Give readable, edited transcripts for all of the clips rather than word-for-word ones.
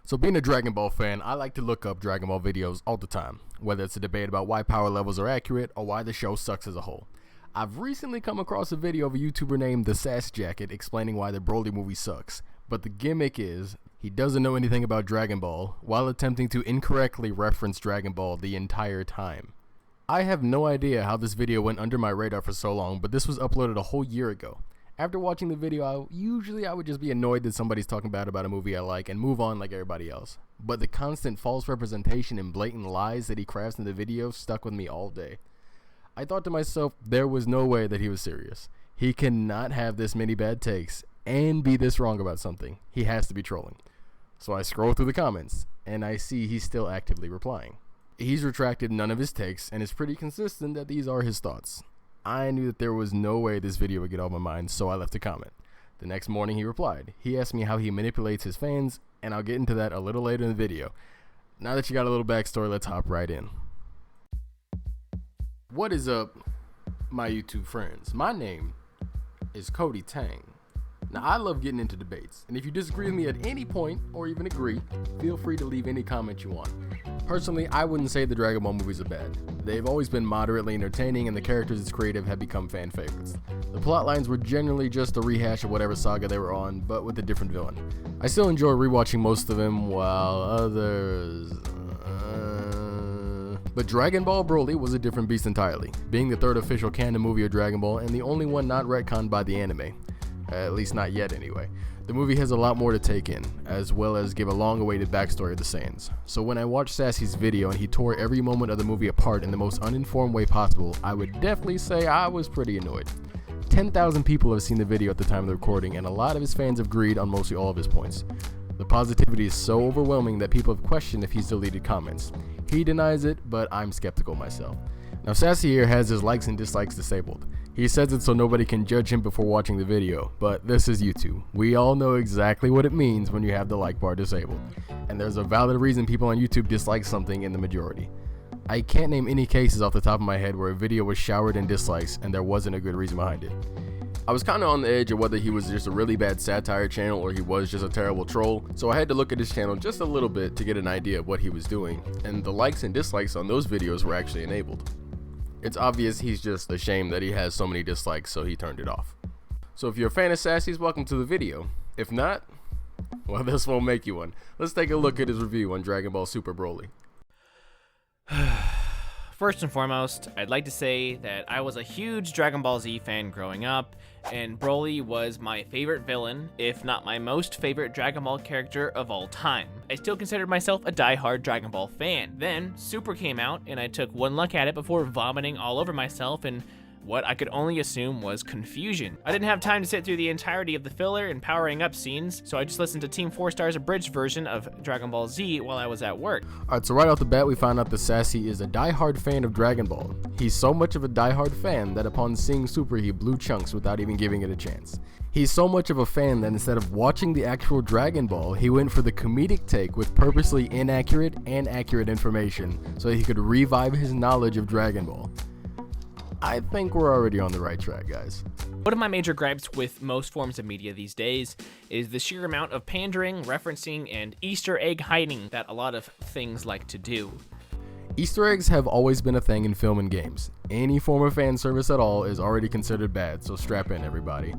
So being a Dragon Ball fan, I like to look up Dragon Ball videos all the time, whether it's a debate about why power levels are accurate or why the show sucks as a whole. I've recently come across a video of a YouTuber named the SassJacket explaining why the Broly movie sucks, but the gimmick is he doesn't know anything about Dragon Ball while attempting to incorrectly reference Dragon Ball the entire time. I have no idea how this video went under my radar for so long, but this was uploaded a whole year ago. After watching the video, I would just be annoyed that somebody's talking bad about a movie I like and move on like everybody else. But the constant false representation and blatant lies that he crafts in the video stuck with me all day. I thought to myself, there was no way that he was serious. He cannot have this many bad takes and be this wrong about something. He has to be trolling. So I scroll through the comments, and I see he's still actively replying. He's retracted none of his takes, and it's pretty consistent that these are his thoughts. I knew that there was no way this video would get off my mind, so I left a comment. The next morning he replied. He asked me how he manipulates his fans, and I'll get into that a little later in the video. Now that you got a little backstory, let's hop right in. What is up, my YouTube friends? My name is KotyTang. Now, I love getting into debates, and if you disagree with me at any point, or even agree, feel free to leave any comment you want. Personally, I wouldn't say the Dragon Ball movies are bad. They've always been moderately entertaining, and the characters it's creative have become fan favorites. The plot lines were generally just a rehash of whatever saga they were on, but with a different villain. I still enjoy rewatching most of them, while others... But Dragon Ball Broly was a different beast entirely, being the third official canon movie of Dragon Ball and the only one not retconned by the anime. At least not yet anyway. The movie has a lot more to take in, as well as give a long-awaited backstory of the Saiyans. So when I watched Sassy's video and he tore every moment of the movie apart in the most uninformed way possible, I would definitely say I was pretty annoyed. 10,000 people have seen the video at the time of the recording, and a lot of his fans have agreed on mostly all of his points. The positivity is so overwhelming that people have questioned if he's deleted comments. He denies it, but I'm skeptical myself. Now Sassy here has his likes and dislikes disabled. He says it so nobody can judge him before watching the video, but this is YouTube. We all know exactly what it means when you have the like bar disabled. And there's a valid reason people on YouTube dislike something in the majority. I can't name any cases off the top of my head where a video was showered in dislikes and there wasn't a good reason behind it. I was kinda on the edge of whether he was just a really bad satire channel or he was just a terrible troll, so I had to look at his channel just a little bit to get an idea of what he was doing, and the likes and dislikes on those videos were actually enabled. It's obvious he's just ashamed that he has so many dislikes, so he turned it off. So if you're a fan of Sassy's, welcome to the video. If not, well, this won't make you one. Let's take a look at his review on Dragon Ball Super Broly. First and foremost, I'd like to say that I was a huge Dragon Ball Z fan growing up, and Broly was my favorite villain, if not my most favorite Dragon Ball character of all time. I still considered myself a die-hard Dragon Ball fan. Then, Super came out, and I took one look at it before vomiting all over myself and what I could only assume was confusion. I didn't have time to sit through the entirety of the filler and powering up scenes, so I just listened to Team 4 Star's abridged version of Dragon Ball Z while I was at work. Alright, so right off the bat we find out that Sassy is a die-hard fan of Dragon Ball. He's so much of a die-hard fan that upon seeing Super he blew chunks without even giving it a chance. He's so much of a fan that instead of watching the actual Dragon Ball, he went for the comedic take with purposely inaccurate and accurate information so he could revive his knowledge of Dragon Ball. I think we're already on the right track, guys. One of my major gripes with most forms of media these days is the sheer amount of pandering, referencing, and Easter egg hiding that a lot of things like to do. Easter eggs have always been a thing in film and games. Any form of fan service at all is already considered bad, so strap in, everybody.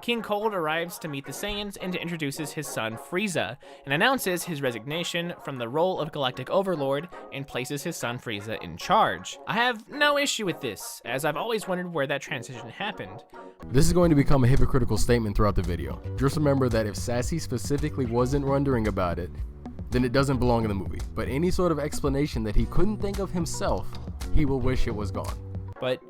King Cold arrives to meet the Saiyans and introduces his son Frieza, and announces his resignation from the role of Galactic Overlord and places his son Frieza in charge. I have no issue with this, as I've always wondered where that transition happened. This is going to become a hypocritical statement throughout the video. Just remember that if Sassy specifically wasn't wondering about it, then it doesn't belong in the movie. But any sort of explanation that he couldn't think of himself, he will wish it was gone. But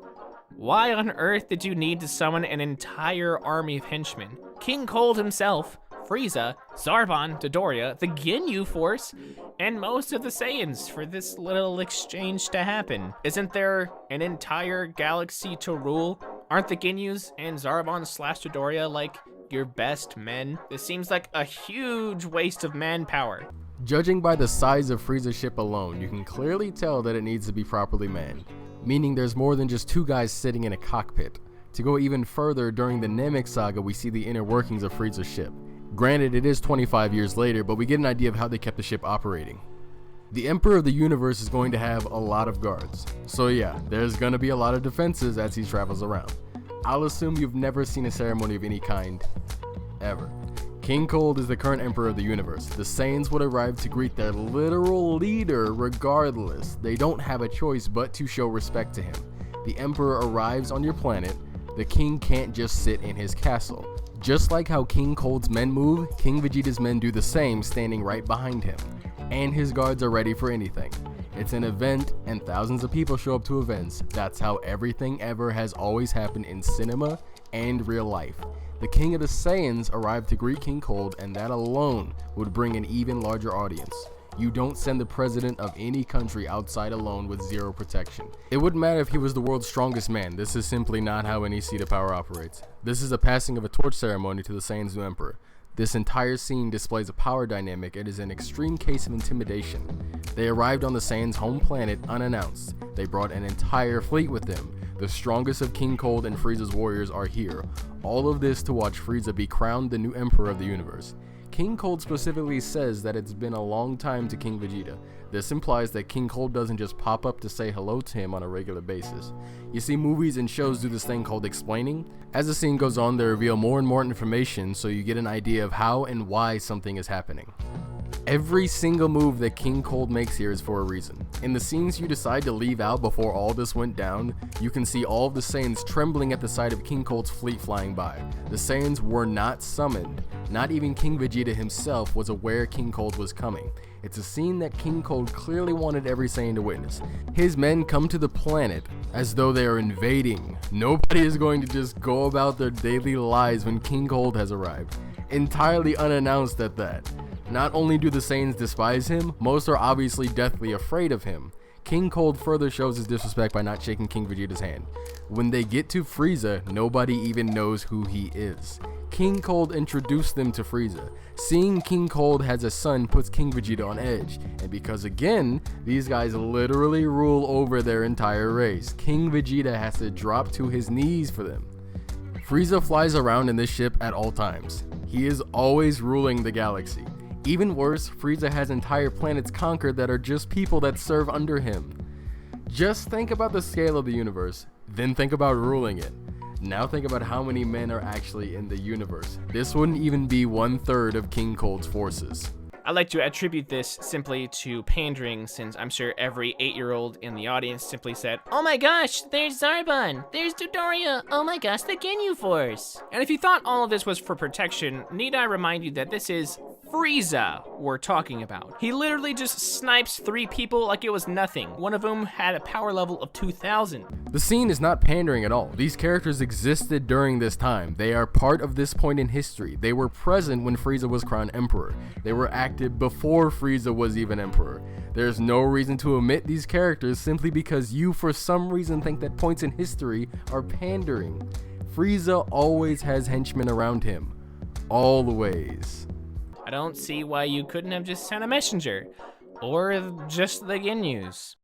why on earth did you need to summon an entire army of henchmen? King Cold himself, Frieza, Zarbon, Dodoria, the Ginyu Force, and most of the Saiyans for this little exchange to happen. Isn't there an entire galaxy to rule? Aren't the Ginyus and Zarbon / Dodoria like your best men? This seems like a huge waste of manpower. Judging by the size of Frieza's ship alone, you can clearly tell that it needs to be properly manned. Meaning there's more than just two guys sitting in a cockpit. To go even further, during the Namek saga we see the inner workings of Frieza's ship. Granted, it is 25 years later, but we get an idea of how they kept the ship operating. The Emperor of the Universe is going to have a lot of guards, so yeah, there's gonna be a lot of defenses as he travels around. I'll assume you've never seen a ceremony of any kind, ever. King Cold is the current Emperor of the Universe. The Saiyans would arrive to greet their literal leader regardless. They don't have a choice but to show respect to him. The Emperor arrives on your planet. The King can't just sit in his castle. Just like how King Cold's men move, King Vegeta's men do the same, standing right behind him. And his guards are ready for anything. It's an event, and thousands of people show up to events. That's how everything ever has always happened in cinema and real life. The King of the Saiyans arrived to greet King Cold, and that alone would bring an even larger audience. You don't send the president of any country outside alone with zero protection. It wouldn't matter if he was the world's strongest man. This is simply not how any seat of power operates. This is a passing of a torch ceremony to the Saiyans' new emperor. This entire scene displays a power dynamic. It is an extreme case of intimidation. They arrived on the Saiyans' home planet unannounced. They brought an entire fleet with them. The strongest of King Cold and Frieza's warriors are here. All of this to watch Frieza be crowned the new emperor of the universe. King Cold specifically says that it's been a long time to King Vegeta. This implies that King Cold doesn't just pop up to say hello to him on a regular basis. You see, movies and shows do this thing called explaining. As the scene goes on, they reveal more and more information so you get an idea of how and why something is happening. Every single move that King Cold makes here is for a reason. In the scenes you decide to leave out before all this went down, you can see all of the Saiyans trembling at the sight of King Cold's fleet flying by. The Saiyans were not summoned. Not even King Vegeta himself was aware King Cold was coming. It's a scene that King Cold clearly wanted every Saiyan to witness. His men come to the planet as though they are invading. Nobody is going to just go about their daily lives when King Cold has arrived. Entirely unannounced at that. Not only do the Saiyans despise him, most are obviously deathly afraid of him. King Cold further shows his disrespect by not shaking King Vegeta's hand. When they get to Frieza, nobody even knows who he is. King Cold introduced them to Frieza. Seeing King Cold has a son puts King Vegeta on edge, and because again, these guys literally rule over their entire race, King Vegeta has to drop to his knees for them. Frieza flies around in this ship at all times. He is always ruling the galaxy. Even worse, Frieza has entire planets conquered that are just people that serve under him. Just think about the scale of the universe, then think about ruling it. Now think about how many men are actually in the universe. This wouldn't even be 1/3 of King Cold's forces. I like to attribute this simply to pandering, since I'm sure every 8-year-old in the audience simply said, "Oh my gosh, there's Zarbon, there's Dodoria, oh my gosh, the Ginyu Force." And if you thought all of this was for protection, need I remind you that this is Frieza we're talking about. He literally just snipes 3 people like it was nothing, one of whom had a power level of 2000. The scene is not pandering at all. These characters existed during this time. They are part of this point in history. They were present when Frieza was crowned emperor. They were active before Frieza was even emperor. There's no reason to omit these characters simply because you for some reason think that points in history are pandering. Frieza always has henchmen around him. Always. I don't see why you couldn't have just sent a messenger, or just the Ginyus.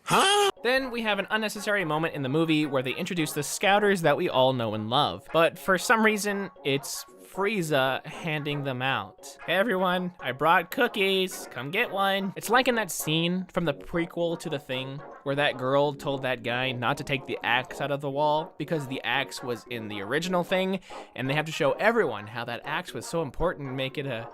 Huh? Then we have an unnecessary moment in the movie where they introduce the Scouters that we all know and love, but for some reason, it's Frieza handing them out. Hey everyone, I brought cookies, come get one. It's like in that scene from the prequel to The Thing, where that girl told that guy not to take the axe out of the wall because the axe was in the original Thing, and they have to show everyone how that axe was so important and make it a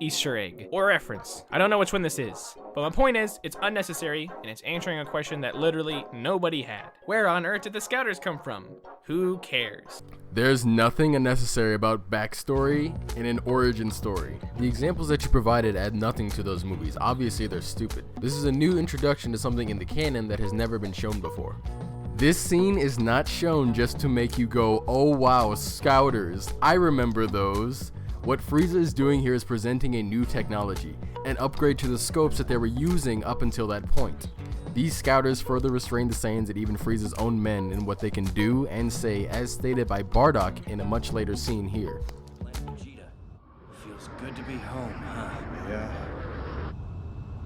Easter egg or reference. I don't know which one this is, but my point is, it's unnecessary and it's answering a question that literally nobody had. Where on earth did the Scouters come from? Who cares? There's nothing unnecessary about backstory in an origin story. The examples that you provided add nothing to those movies. Obviously, they're stupid. This is a new introduction to something in the canon that has never been shown before. This scene is not shown just to make you go, oh wow, Scouters, I remember those. What Frieza is doing here is presenting a new technology, an upgrade to the scopes that they were using up until that point. These Scouters further restrain the Saiyans and even Frieza's own men in what they can do and say, as stated by Bardock in a much later scene here. Vegeta, feels good to be home, huh? Yeah.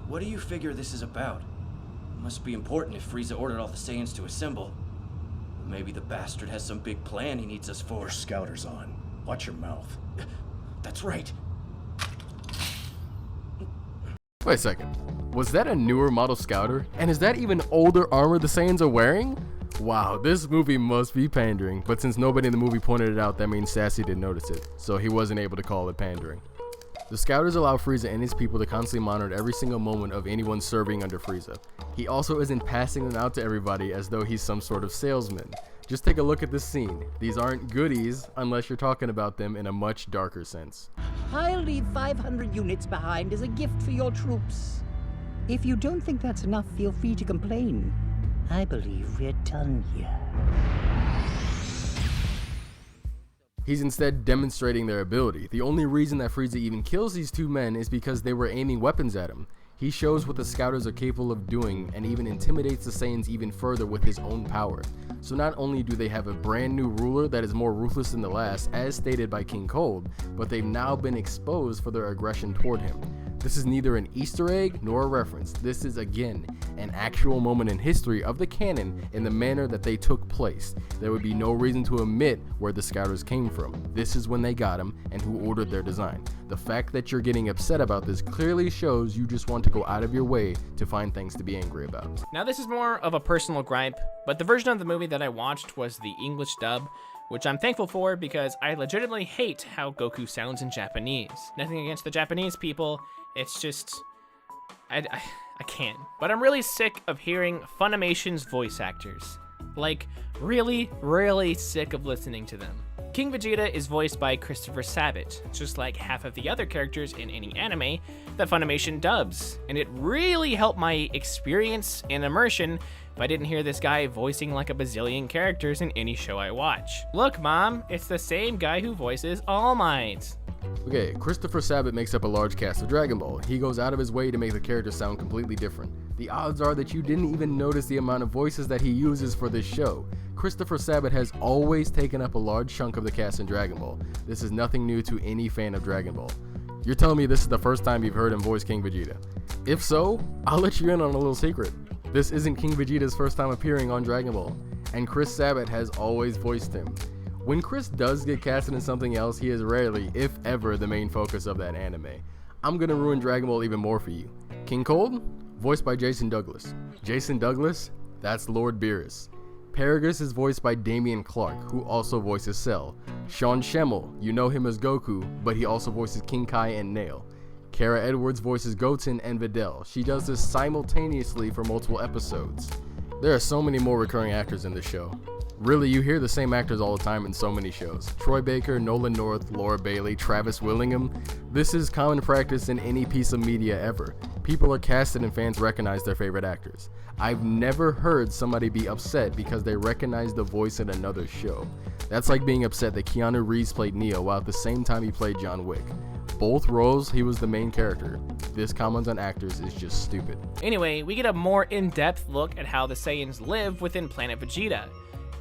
What do you figure this is about? It must be important if Frieza ordered all the Saiyans to assemble. But Maybe the bastard has some big plan he needs us for. Your scouter's on. Watch your mouth. That's right. Wait a second. Was that a newer model scouter? And is that even older armor the Saiyans are wearing? Wow, this movie must be pandering. But since nobody in the movie pointed it out, that means Sassy didn't notice it. So he wasn't able to call it pandering. The scouters allow Frieza and his people to constantly monitor every single moment of anyone serving under Frieza. He also isn't passing them out to everybody as though he's some sort of salesman. Just take a look at this scene. These aren't goodies unless you're talking about them in a much darker sense. I'll leave 500 units behind as a gift for your troops. If you don't think that's enough, feel free to complain. I believe we're done here. He's instead demonstrating their ability. The only reason that Frieza even kills these two men is because they were aiming weapons at him. He shows what the scouters are capable of doing and even intimidates the Saiyans even further with his own power. So not only do they have a brand new ruler that is more ruthless than the last, as stated by King Cold, but they've now been exposed for their aggression toward him. This is neither an Easter egg nor a reference. This is, again, an actual moment in history of the canon in the manner that they took place. There would be no reason to omit where the scouters came from. This is when they got him and who ordered their design. The fact that you're getting upset about this clearly shows you just want to go out of your way to find things to be angry about. Now this is more of a personal gripe, but the version of the movie that I watched was the English dub, which I'm thankful for because I legitimately hate how Goku sounds in Japanese. Nothing against the Japanese people, it's just, I can't. But I'm really sick of hearing Funimation's voice actors. Like, really, really sick of listening to them. King Vegeta is voiced by Christopher Sabat, just like half of the other characters in any anime that Funimation dubs, and it really helped my experience and immersion if I didn't hear this guy voicing like a bazillion characters in any show I watch. Look, Mom, it's the same guy who voices All Might. Okay, Christopher Sabat makes up a large cast of Dragon Ball. He goes out of his way to make the characters sound completely different. The odds are that you didn't even notice the amount of voices that he uses for this show. Christopher Sabat has always taken up a large chunk of the cast in Dragon Ball. This is nothing new to any fan of Dragon Ball. You're telling me this is the first time you've heard him voice King Vegeta? If so, I'll let you in on a little secret. This isn't King Vegeta's first time appearing on Dragon Ball, and Chris Sabat has always voiced him. When Chris does get casted in something else, he is rarely, if ever, the main focus of that anime. I'm gonna ruin Dragon Ball even more for you. King Cold, voiced by Jason Douglas. Jason Douglas, that's Lord Beerus. Paragus is voiced by Damian Clark, who also voices Cell. Sean Schemmel, you know him as Goku, but he also voices King Kai and Nail. Kara Edwards voices Goten and Videl. She does this simultaneously for multiple episodes. There are so many more recurring actors in this show. Really, you hear the same actors all the time in so many shows. Troy Baker, Nolan North, Laura Bailey, Travis Willingham. This is common practice in any piece of media ever. People are casted and fans recognize their favorite actors. I've never heard somebody be upset because they recognize the voice in another show. That's like being upset that Keanu Reeves played Neo while at the same time he played John Wick. Both roles, he was the main character. This comment on actors is just stupid. Anyway, we get a more in-depth look at how the Saiyans live within Planet Vegeta.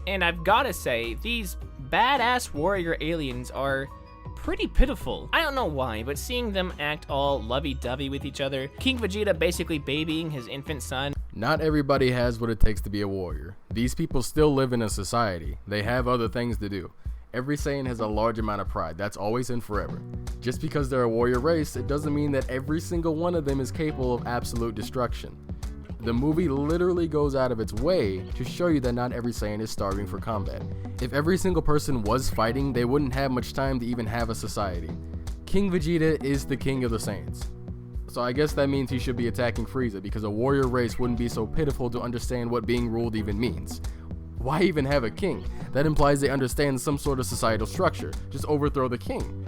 And I've gotta say, these badass warrior aliens are pretty pitiful. I don't know why, but seeing them act all lovey-dovey with each other, King Vegeta basically babying his infant son. Not everybody has what it takes to be a warrior. These people still live in a society. They have other things to do. Every Saiyan has a large amount of pride. That's always and forever. Just because they're a warrior race, it doesn't mean that every single one of them is capable of absolute destruction. The movie literally goes out of its way to show you that not every Saiyan is starving for combat. If every single person was fighting, they wouldn't have much time to even have a society. King Vegeta is the king of the Saiyans. So I guess that means he should be attacking Frieza, because a warrior race wouldn't be so pitiful to understand what being ruled even means. Why even have a king? That implies they understand some sort of societal structure. Just overthrow the king.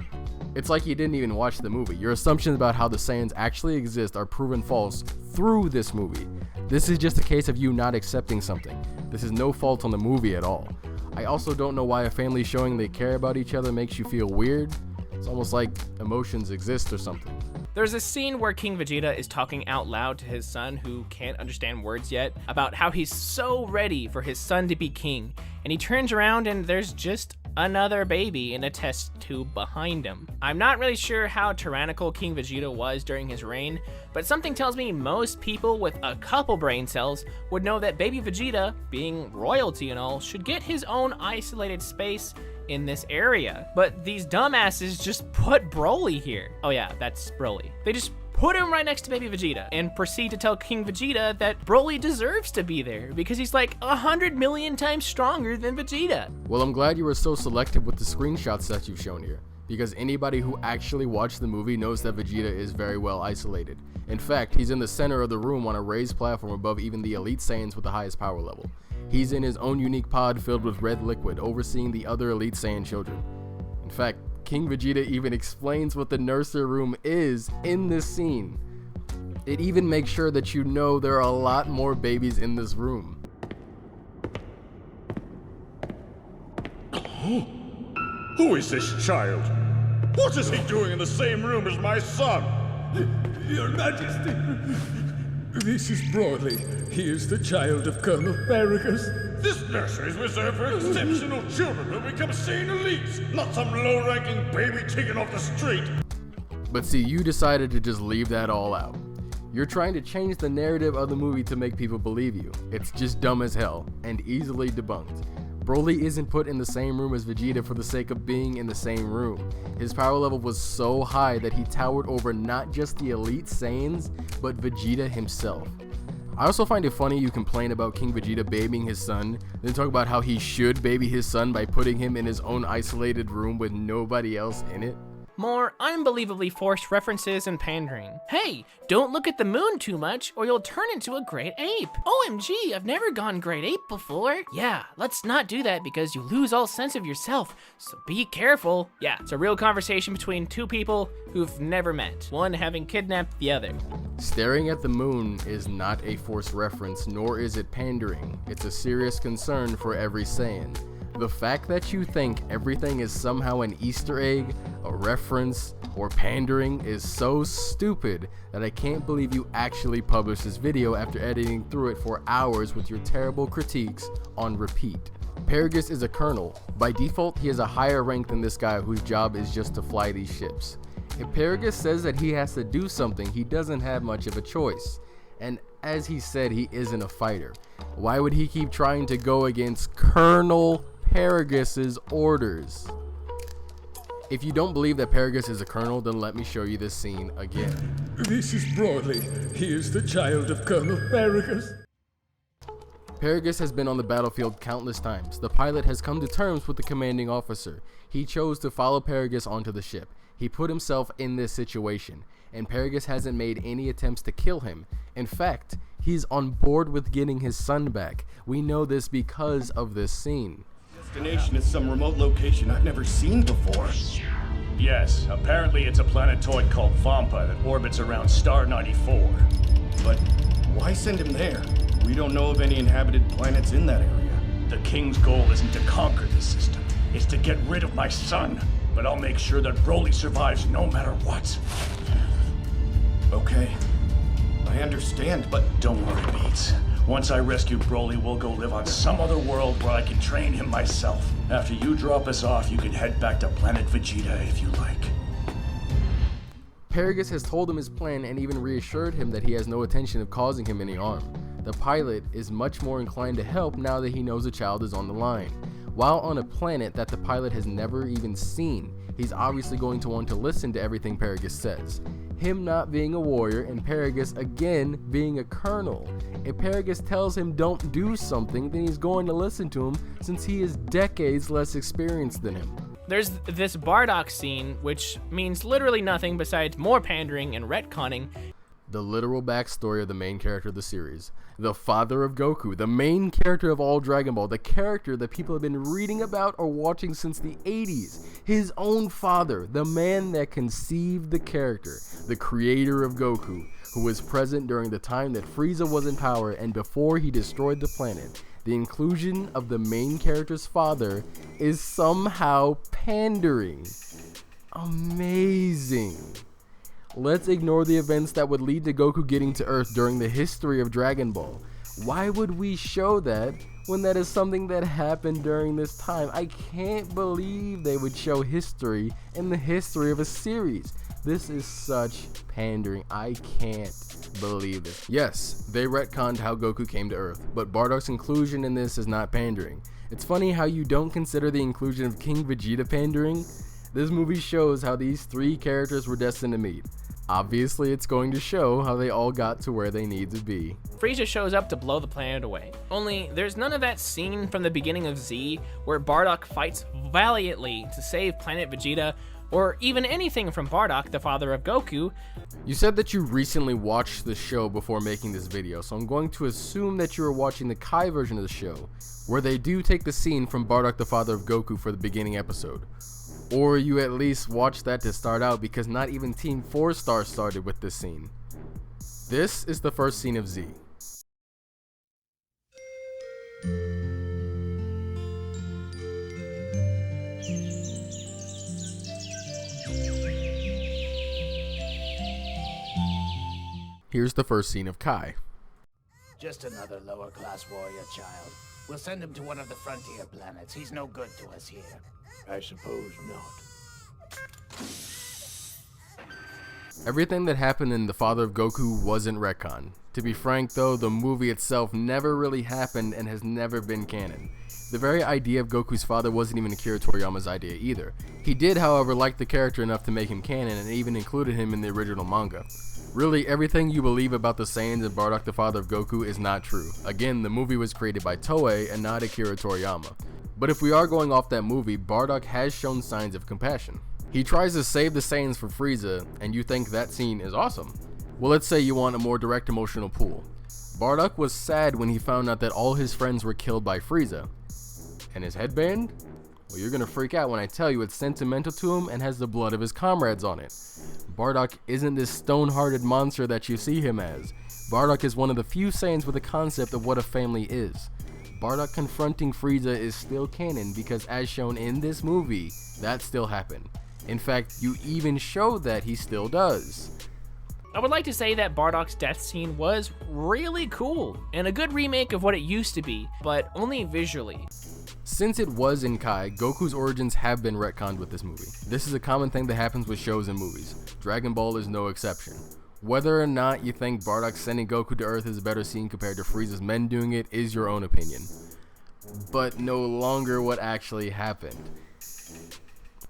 It's like you didn't even watch the movie. Your assumptions about how the Saiyans actually exist are proven false through this movie. This is just a case of you not accepting something. This is no fault on the movie at all. I also don't know why a family showing they care about each other makes you feel weird. It's almost like emotions exist or something. There's a scene where King Vegeta is talking out loud to his son, who can't understand words yet, about how he's so ready for his son to be king. And he turns around and there's just another baby in a test tube behind him. I'm not really sure how tyrannical King Vegeta was during his reign, but something tells me most people with a couple brain cells would know that baby Vegeta, being royalty and all, should get his own isolated space in this area. But these dumbasses just put Broly here. Oh yeah, that's Broly. They just put him right next to baby Vegeta and proceed to tell King Vegeta that Broly deserves to be there because he's like 100 million times stronger than Vegeta. Well, I'm glad you were so selective with the screenshots that you've shown here, because anybody who actually watched the movie knows that Vegeta is very well isolated. In fact, he's in the center of the room on a raised platform above even the Elite Saiyans with the highest power level. He's in his own unique pod filled with red liquid, overseeing the other Elite Saiyan children. In fact, King Vegeta even explains what the nursery room is in this scene. It even makes sure that you know there are a lot more babies in this room. Who is this child? What is he doing in the same room as my son? Your Majesty, this is Broly. He is the child of Colonel Paragus. This nursery is reserved for exceptional children who become Saiyan elites, not some low-ranking baby taken off the street. But see, you decided to just leave that all out. You're trying to change the narrative of the movie to make people believe you. It's just dumb as hell, and easily debunked. Broly isn't put in the same room as Vegeta for the sake of being in the same room. His power level was so high that he towered over not just the Elite Saiyans, but Vegeta himself. I also find it funny you complain about King Vegeta babying his son, then talk about how he should baby his son by putting him in his own isolated room with nobody else in it. More unbelievably forced references and pandering. Hey, don't look at the moon too much or you'll turn into a great ape. OMG, I've never gone great ape before. Yeah, let's not do that because you lose all sense of yourself, so be careful. Yeah, it's a real conversation between two people who've never met, one having kidnapped the other. Staring at the moon is not a forced reference, nor is it pandering. It's a serious concern for every Saiyan. The fact that you think everything is somehow an Easter egg, a reference, or pandering is so stupid that I can't believe you actually published this video after editing through it for hours with your terrible critiques on repeat. Paragus is a colonel. By default, he has a higher rank than this guy whose job is just to fly these ships. If Paragus says that he has to do something, he doesn't have much of a choice. And as he said, he isn't a fighter. Why would he keep trying to go against Colonel Paragus's orders? If you don't believe that Paragus is a colonel, then let me show you this scene again. This is Broly. He is the child of Colonel Paragus. Paragus has been on the battlefield countless times. The pilot has come to terms with the commanding officer. He chose to follow Paragus onto the ship. He put himself in this situation, and Paragus hasn't made any attempts to kill him. In fact, he's on board with getting his son back. We know this because of this scene. Destination is some remote location I've never seen before. Yes, apparently it's a planetoid called Vampa that orbits around Star 94. But why send him there? We don't know of any inhabited planets in that area. The King's goal isn't to conquer the system, it's to get rid of my son. But I'll make sure that Broly survives no matter what. Okay, I understand, but don't worry, Beats. Once I rescue Broly, we'll go live on some other world where I can train him myself. After you drop us off, you can head back to planet Vegeta if you like. Paragus has told him his plan and even reassured him that he has no intention of causing him any harm. The pilot is much more inclined to help now that he knows the child is on the line. While on a planet that the pilot has never even seen, he's obviously going to want to listen to everything Paragus says. Him not being a warrior and Paragus again being a colonel. If Paragus tells him don't do something, then he's going to listen to him since he is decades less experienced than him. There's this Bardock scene, which means literally nothing besides more pandering and retconning. The literal backstory of the main character of the series. The father of Goku, the main character of all Dragon Ball, the character that people have been reading about or watching since the 80s. His own father, the man that conceived the character, the creator of Goku, who was present during the time that Frieza was in power and before he destroyed the planet. The inclusion of the main character's father is somehow pandering. Amazing. Let's ignore the events that would lead to Goku getting to Earth during the history of Dragon Ball. Why would we show that when that is something that happened during this time. I can't believe they would show history in the history of a series. This is such pandering. I can't believe this. Yes, they retconned how Goku came to Earth, but Bardock's inclusion in this is not pandering. It's funny how you don't consider the inclusion of King Vegeta pandering. This movie shows how these three characters were destined to meet. Obviously, it's going to show how they all got to where they need to be. Frieza shows up to blow the planet away. Only, there's none of that scene from the beginning of Z where Bardock fights valiantly to save Planet Vegeta, or even anything from Bardock, the father of Goku. You said that you recently watched the show before making this video, so I'm going to assume that you were watching the Kai version of the show, where they do take the scene from Bardock, the father of Goku, for the beginning episode. Or you at least watched that to start out, because not even Team 4 Star started with this scene. This is the first scene of Z. Here's the first scene of Kai. Just another lower-class warrior child. We'll send him to one of the frontier planets. He's no good to us here. I suppose not. Everything that happened in the father of Goku wasn't retcon. To be frank though, the movie itself never really happened and has never been canon. The very idea of Goku's father wasn't even Akira Toriyama's idea either. He did, however, like the character enough to make him canon and even included him in the original manga. Really, everything you believe about the Saiyans and Bardock the father of Goku is not true. Again, the movie was created by Toei and not Akira Toriyama. But if we are going off that movie, Bardock has shown signs of compassion. He tries to save the Saiyans from Frieza, and you think that scene is awesome. Well, let's say you want a more direct emotional pull. Bardock was sad when he found out that all his friends were killed by Frieza. And his headband? Well, you're gonna freak out when I tell you it's sentimental to him and has the blood of his comrades on it. Bardock isn't this stone-hearted monster that you see him as. Bardock is one of the few Saiyans with a concept of what a family is. Bardock confronting Frieza is still canon because, as shown in this movie, that still happened. In fact, you even show that he still does. I would like to say that Bardock's death scene was really cool, and a good remake of what it used to be, but only visually. Since it was in Kai, Goku's origins have been retconned with this movie. This is a common thing that happens with shows and movies. Dragon Ball is no exception. Whether or not you think Bardock sending Goku to Earth is a better scene compared to Frieza's men doing it is your own opinion, but no longer what actually happened.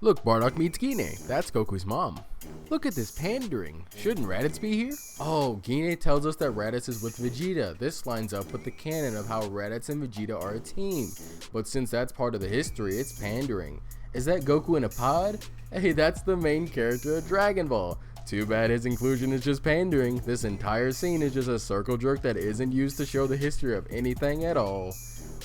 Look, Bardock meets Gine. That's Goku's mom. Look at this pandering. Shouldn't Raditz be here? Oh, Gine tells us that Raditz is with Vegeta. This lines up with the canon of how Raditz and Vegeta are a team. But since that's part of the history, it's pandering. Is that Goku in a pod? Hey, that's the main character of Dragon Ball. Too bad his inclusion is just pandering. This entire scene is just a circle jerk that isn't used to show the history of anything at all.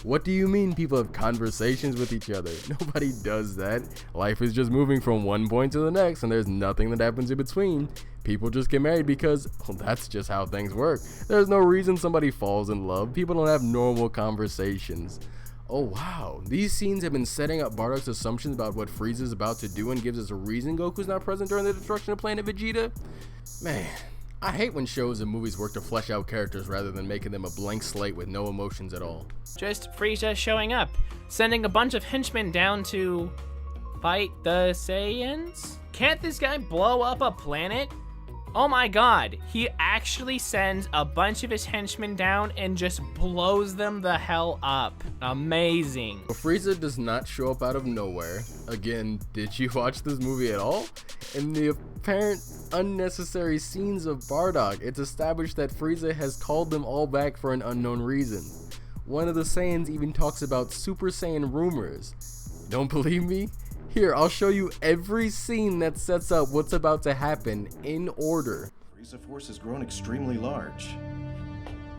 What do you mean people have conversations with each other? Nobody does that. Life is just moving from one point to the next and there's nothing that happens in between. People just get married because, well, that's just how things work. There's no reason somebody falls in love. People don't have normal conversations. Oh wow, these scenes have been setting up Bardock's assumptions about what Frieza is about to do and gives us a reason Goku's not present during the destruction of Planet Vegeta? Man, I hate when shows and movies work to flesh out characters rather than making them a blank slate with no emotions at all. Just Frieza showing up, sending a bunch of henchmen down to fight the Saiyans? Can't this guy blow up a planet? Oh my god, he actually sends a bunch of his henchmen down and just blows them the hell up. Amazing. But Frieza does not show up out of nowhere. Again, did you watch this movie at all? In the apparent unnecessary scenes of Bardock, it's established that Frieza has called them all back for an unknown reason. One of the Saiyans even talks about Super Saiyan rumors. Don't believe me? Here, I'll show you every scene that sets up what's about to happen in order. Frieza Force has grown extremely large.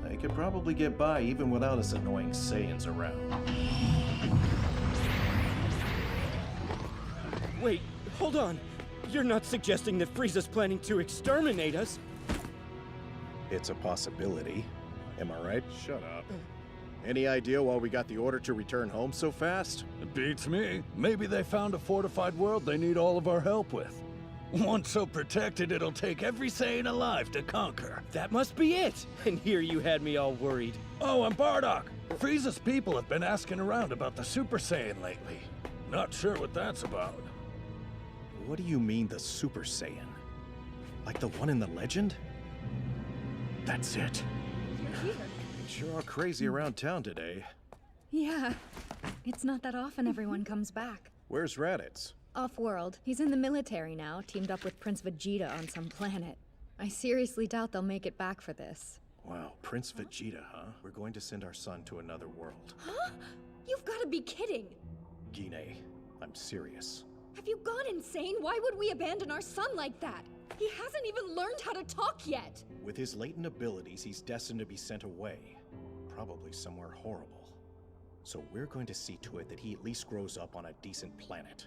They could probably get by even without us annoying Saiyans around. Wait, hold on. You're not suggesting that Frieza's planning to exterminate us? It's a possibility. Am I right? Shut up. Any idea why we got the order to return home so fast? It beats me. Maybe they found a fortified world they need all of our help with. Once so protected, it'll take every Saiyan alive to conquer. That must be it. And here you had me all worried. Oh, and Bardock! Frieza's people have been asking around about the Super Saiyan lately. Not sure what that's about. What do you mean, the Super Saiyan? Like the one in the legend? That's it. You're here. Sure are crazy around town today. Yeah. It's not that often everyone comes back. Where's Raditz? Off-world. He's in the military now, teamed up with Prince Vegeta on some planet. I seriously doubt they'll make it back for this. Wow, Prince Vegeta, huh? We're going to send our son to another world. Huh? You've got to be kidding! Gine, I'm serious. Have you gone insane? Why would we abandon our son like that? He hasn't even learned how to talk yet! With his latent abilities, he's destined to be sent away. Probably somewhere horrible. So we're going to see to it that he at least grows up on a decent planet.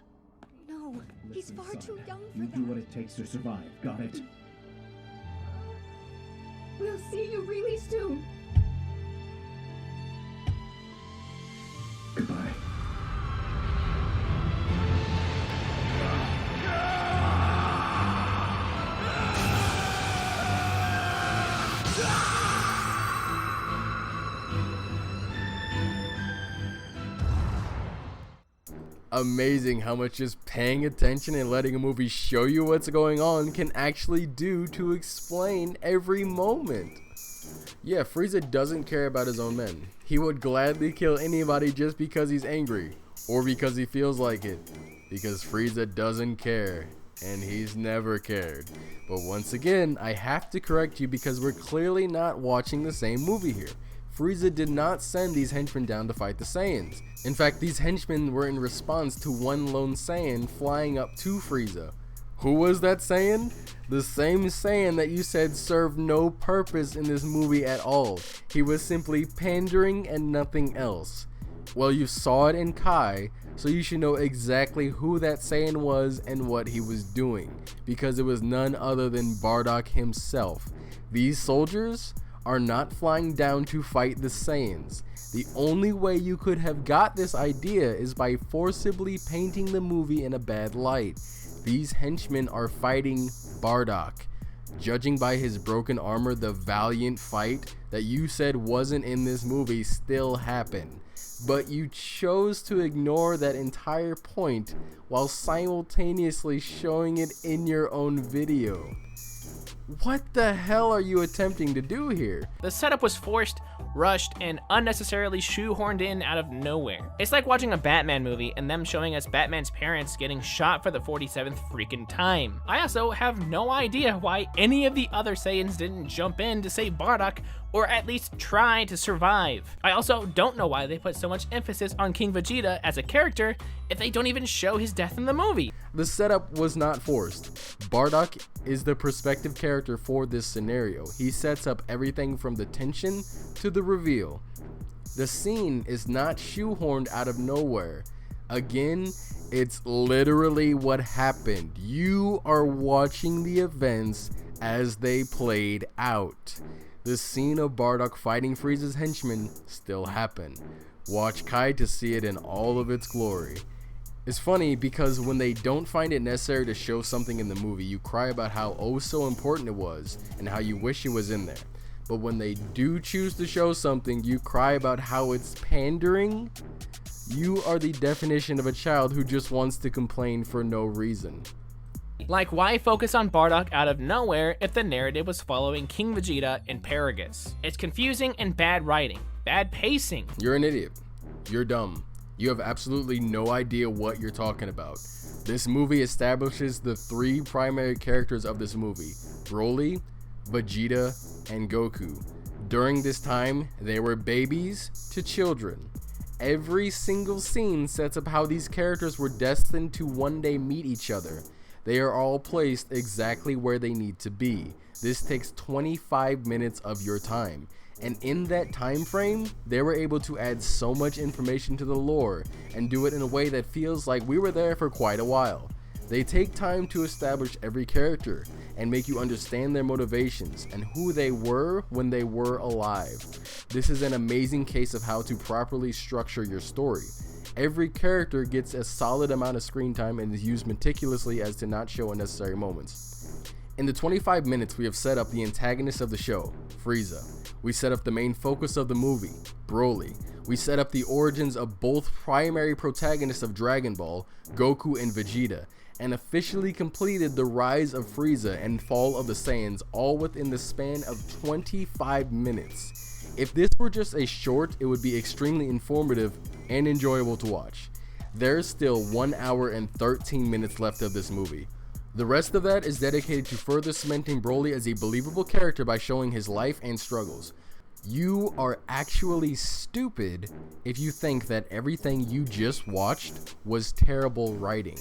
No, he's Listen, far son, too young for you that. do what it takes to survive, got it? We'll see you really soon. Goodbye. Amazing how much just paying attention and letting a movie show you what's going on can actually do to explain every moment. Yeah, Frieza doesn't care about his own men. He would gladly kill anybody just because he's angry, or because he feels like it. Because Frieza doesn't care, and he's never cared. But once again, I have to correct you because we're clearly not watching the same movie here. Frieza did not send these henchmen down to fight the Saiyans. In fact, these henchmen were in response to one lone Saiyan flying up to Frieza. Who was that Saiyan? The same Saiyan that you said served no purpose in this movie at all. He was simply pandering and nothing else. Well, you saw it in Kai, so you should know exactly who that Saiyan was and what he was doing, because it was none other than Bardock himself. These soldiers are not flying down to fight the Saiyans. The only way you could have got this idea is by forcibly painting the movie in a bad light. These henchmen are fighting Bardock. Judging by his broken armor, the valiant fight that you said wasn't in this movie still happened. But you chose to ignore that entire point while simultaneously showing it in your own video. What the hell are you attempting to do here? The setup was forced, rushed, and unnecessarily shoehorned in out of nowhere. It's like watching a Batman movie and them showing us Batman's parents getting shot for the 47th freaking time. I also have no idea why any of the other Saiyans didn't jump in to save Bardock, or at least try to survive. I also don't know why they put so much emphasis on King Vegeta as a character if they don't even show his death in the movie. The setup was not forced. Bardock is the perspective character for this scenario. He sets up everything from the tension to the reveal. The scene is not shoehorned out of nowhere. Again, it's literally what happened. You are watching the events as they played out. The scene of Bardock fighting Frieza's henchmen still happened. Watch Kai to see it in all of its glory. It's funny because when they don't find it necessary to show something in the movie, you cry about how oh so important it was and how you wish it was in there. But when they do choose to show something, you cry about how it's pandering. You are the definition of a child who just wants to complain for no reason. Like, why focus on Bardock out of nowhere if the narrative was following King Vegeta and Paragus? It's confusing and bad writing, bad pacing. You're an idiot. You're dumb. You have absolutely no idea what you're talking about. This movie establishes the three primary characters of this movie: Broly, Vegeta, and Goku. During this time, they were babies to children. Every single scene sets up how these characters were destined to one day meet each other. They are all placed exactly where they need to be. This takes 25 minutes of your time. And in that time frame, they were able to add so much information to the lore and do it in a way that feels like we were there for quite a while. They take time to establish every character and make you understand their motivations and who they were when they were alive. This is an amazing case of how to properly structure your story. Every character gets a solid amount of screen time and is used meticulously as to not show unnecessary moments. In the 25 minutes, we have set up the antagonist of the show, Frieza. We set up the main focus of the movie, Broly. we set up the origins of both primary protagonists of Dragon Ball, Goku and Vegeta, and officially completed the rise of Frieza and fall of the Saiyans all within the span of 25 minutes. If this were just a short, it would be extremely informative and enjoyable to watch. There's still 1 hour and 13 minutes left of this movie. The rest of that is dedicated to further cementing Broly as a believable character by showing his life and struggles. You are actually stupid if you think that everything you just watched was terrible writing.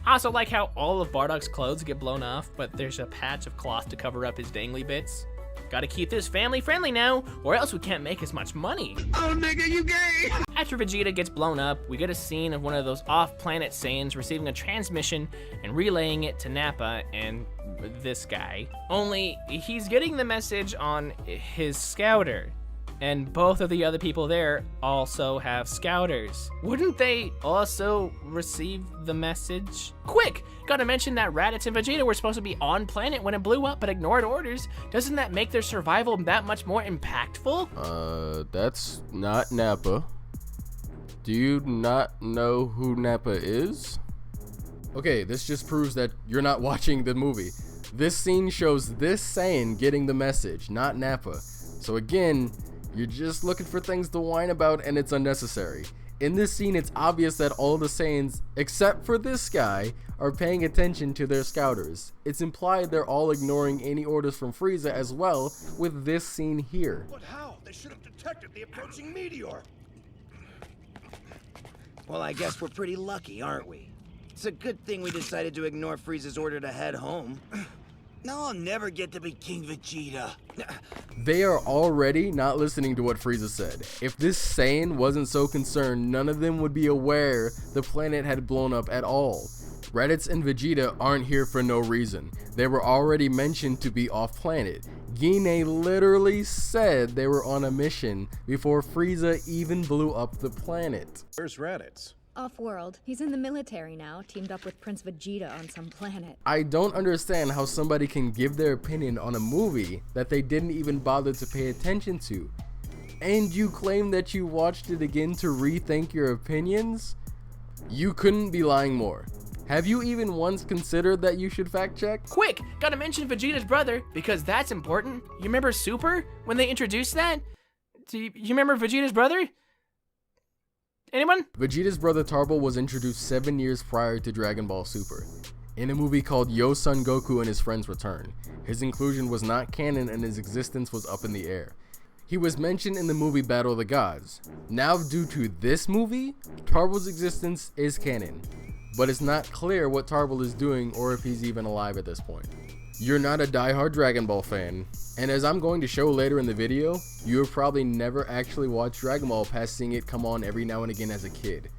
I also like how all of Bardock's clothes get blown off, but there's a patch of cloth to cover up his dangly bits. Gotta keep this family friendly now, or else we can't make as much money. Oh nigga, you gay! After Vegeta gets blown up, we get a scene of one of those off-planet Saiyans receiving a transmission and relaying it to Nappa and this guy. Only, he's getting the message on his scouter, and both of the other people there also have scouters. Wouldn't they also receive the message? Quick! Gotta mention that Raditz and Vegeta were supposed to be on planet when it blew up but ignored orders. Doesn't that make their survival that much more impactful? That's not Nappa. Do you not know who Nappa is? Okay, this just proves that you're not watching the movie. This scene shows this Saiyan getting the message, not Nappa. So again, you're just looking for things to whine about and it's unnecessary. In this scene, it's obvious that all the Saiyans, except for this guy, are paying attention to their scouters. It's implied they're all ignoring any orders from Frieza as well with this scene here. But how? They should have detected the approaching meteor. Well, I guess we're pretty lucky, aren't we? It's a good thing we decided to ignore Frieza's order to head home. Now I'll never get to be King Vegeta. They are already not listening to what Frieza said. If this Saiyan wasn't so concerned, none of them would be aware the planet had blown up at all. Raditz and Vegeta aren't here for no reason. They were already mentioned to be off planet. Gine literally said they were on a mission before Frieza even blew up the planet. Where's Raditz? Off-world. He's in the military now, teamed up with Prince Vegeta on some planet. I don't understand how somebody can give their opinion on a movie that they didn't even bother to pay attention to. And you claim that you watched it again to rethink your opinions? You couldn't be lying more. Have you even once considered that you should fact check? Quick, gotta mention Vegeta's brother, because that's important. You remember Super, when they introduced that? Do you remember Vegeta's brother? Anyone? Vegeta's brother Tarbell was introduced 7 years prior to Dragon Ball Super, in a movie called Yo Son Goku and His Friends Return. His inclusion was not canon and his existence was up in the air. He was mentioned in the movie Battle of the Gods. Now due to this movie, Tarbell's existence is canon, but it's not clear what Tarbell is doing or if he's even alive at this point. You're not a diehard Dragon Ball fan, and as I'm going to show later in the video, you have probably never actually watched Dragon Ball past seeing it come on every now and again as a kid.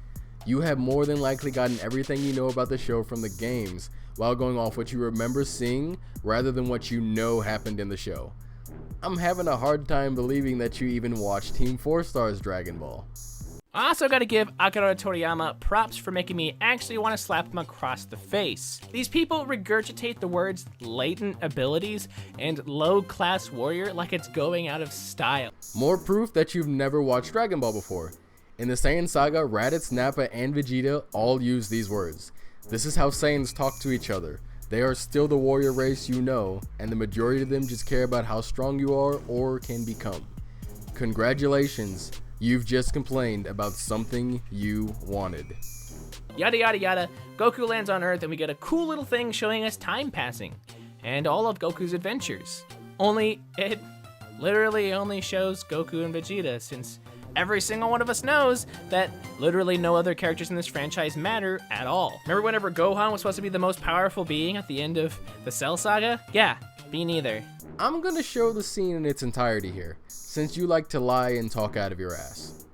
You have more than likely gotten everything you know about the show from the games while going off what you remember seeing rather than what you know happened in the show. I'm having a hard time believing that you even watched Team 4 Star's Dragon Ball. I also gotta give Akira Toriyama props for making me actually want to slap him across the face. These people regurgitate the words latent abilities and low-class warrior like it's going out of style. More proof that you've never watched Dragon Ball before. In the Saiyan saga, Raditz, Nappa, and Vegeta all use these words. This is how Saiyans talk to each other. They are still the warrior race you know, and the majority of them just care about how strong you are or can become. Congratulations. You've just complained about something you wanted. Yada yada yada, Goku lands on Earth and we get a cool little thing showing us time passing and all of Goku's adventures. Only it literally only shows Goku and Vegeta, since every single one of us knows that literally no other characters in this franchise matter at all. Remember whenever Gohan was supposed to be the most powerful being at the end of the Cell Saga? Yeah, me neither. I'm gonna show the scene in its entirety here, since you like to lie and talk out of your ass.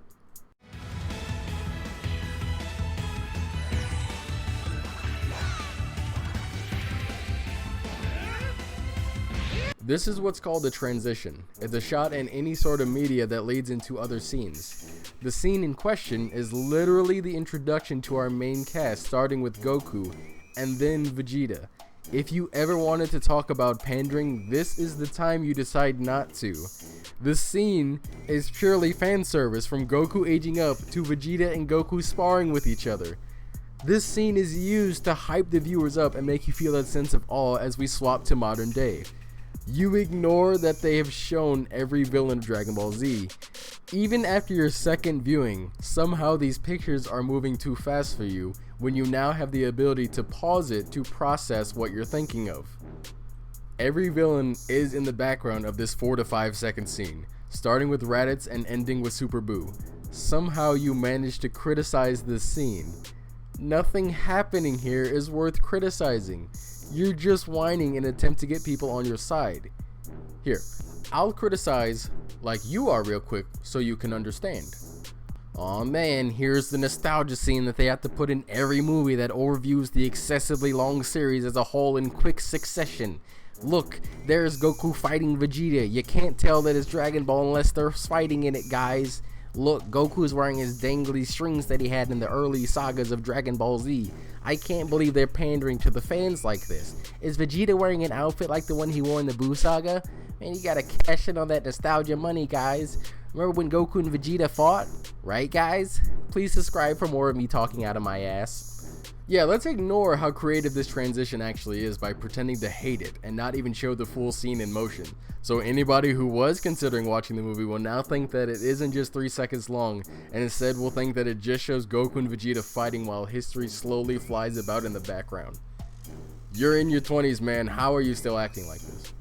This is what's called a transition. It's a shot in any sort of media that leads into other scenes. The scene in question is literally the introduction to our main cast, starting with Goku and then Vegeta. If you ever wanted to talk about pandering, this is the time you decide not to. This scene is purely fan service, from Goku aging up to Vegeta and Goku sparring with each other. This scene is used to hype the viewers up and make you feel that sense of awe as we swap to modern day. You ignore that they have shown every villain of Dragon Ball Z. Even after your second viewing, somehow these pictures are moving too fast for you when you now have the ability to pause it to process what you're thinking of. Every villain is in the background of this 4 to 5 second scene, starting with Raditz and ending with Super Buu. Somehow you manage to criticize this scene. Nothing happening here is worth criticizing. You're just whining in an attempt to get people on your side. Here, I'll criticize like you are real quick so you can understand. Aw man, here's the nostalgia scene that they have to put in every movie that overviews the excessively long series as a whole in quick succession. Look, there's Goku fighting Vegeta. You can't tell that it's Dragon Ball unless they're fighting in it, guys. Look, Goku's wearing his dangly strings that he had in the early sagas of Dragon Ball Z. I can't believe they're pandering to the fans like this. Is Vegeta wearing an outfit like the one he wore in the Buu saga? Man, you gotta cash in on that nostalgia money, guys. Remember when Goku and Vegeta fought? Right, guys? Please subscribe for more of me talking out of my ass. Yeah, let's ignore how creative this transition actually is by pretending to hate it and not even show the full scene in motion. So anybody who was considering watching the movie will now think that it isn't just 3 seconds long, and instead will think that it just shows Goku and Vegeta fighting while history slowly flies about in the background. You're in your 20s, man. How are you still acting like this?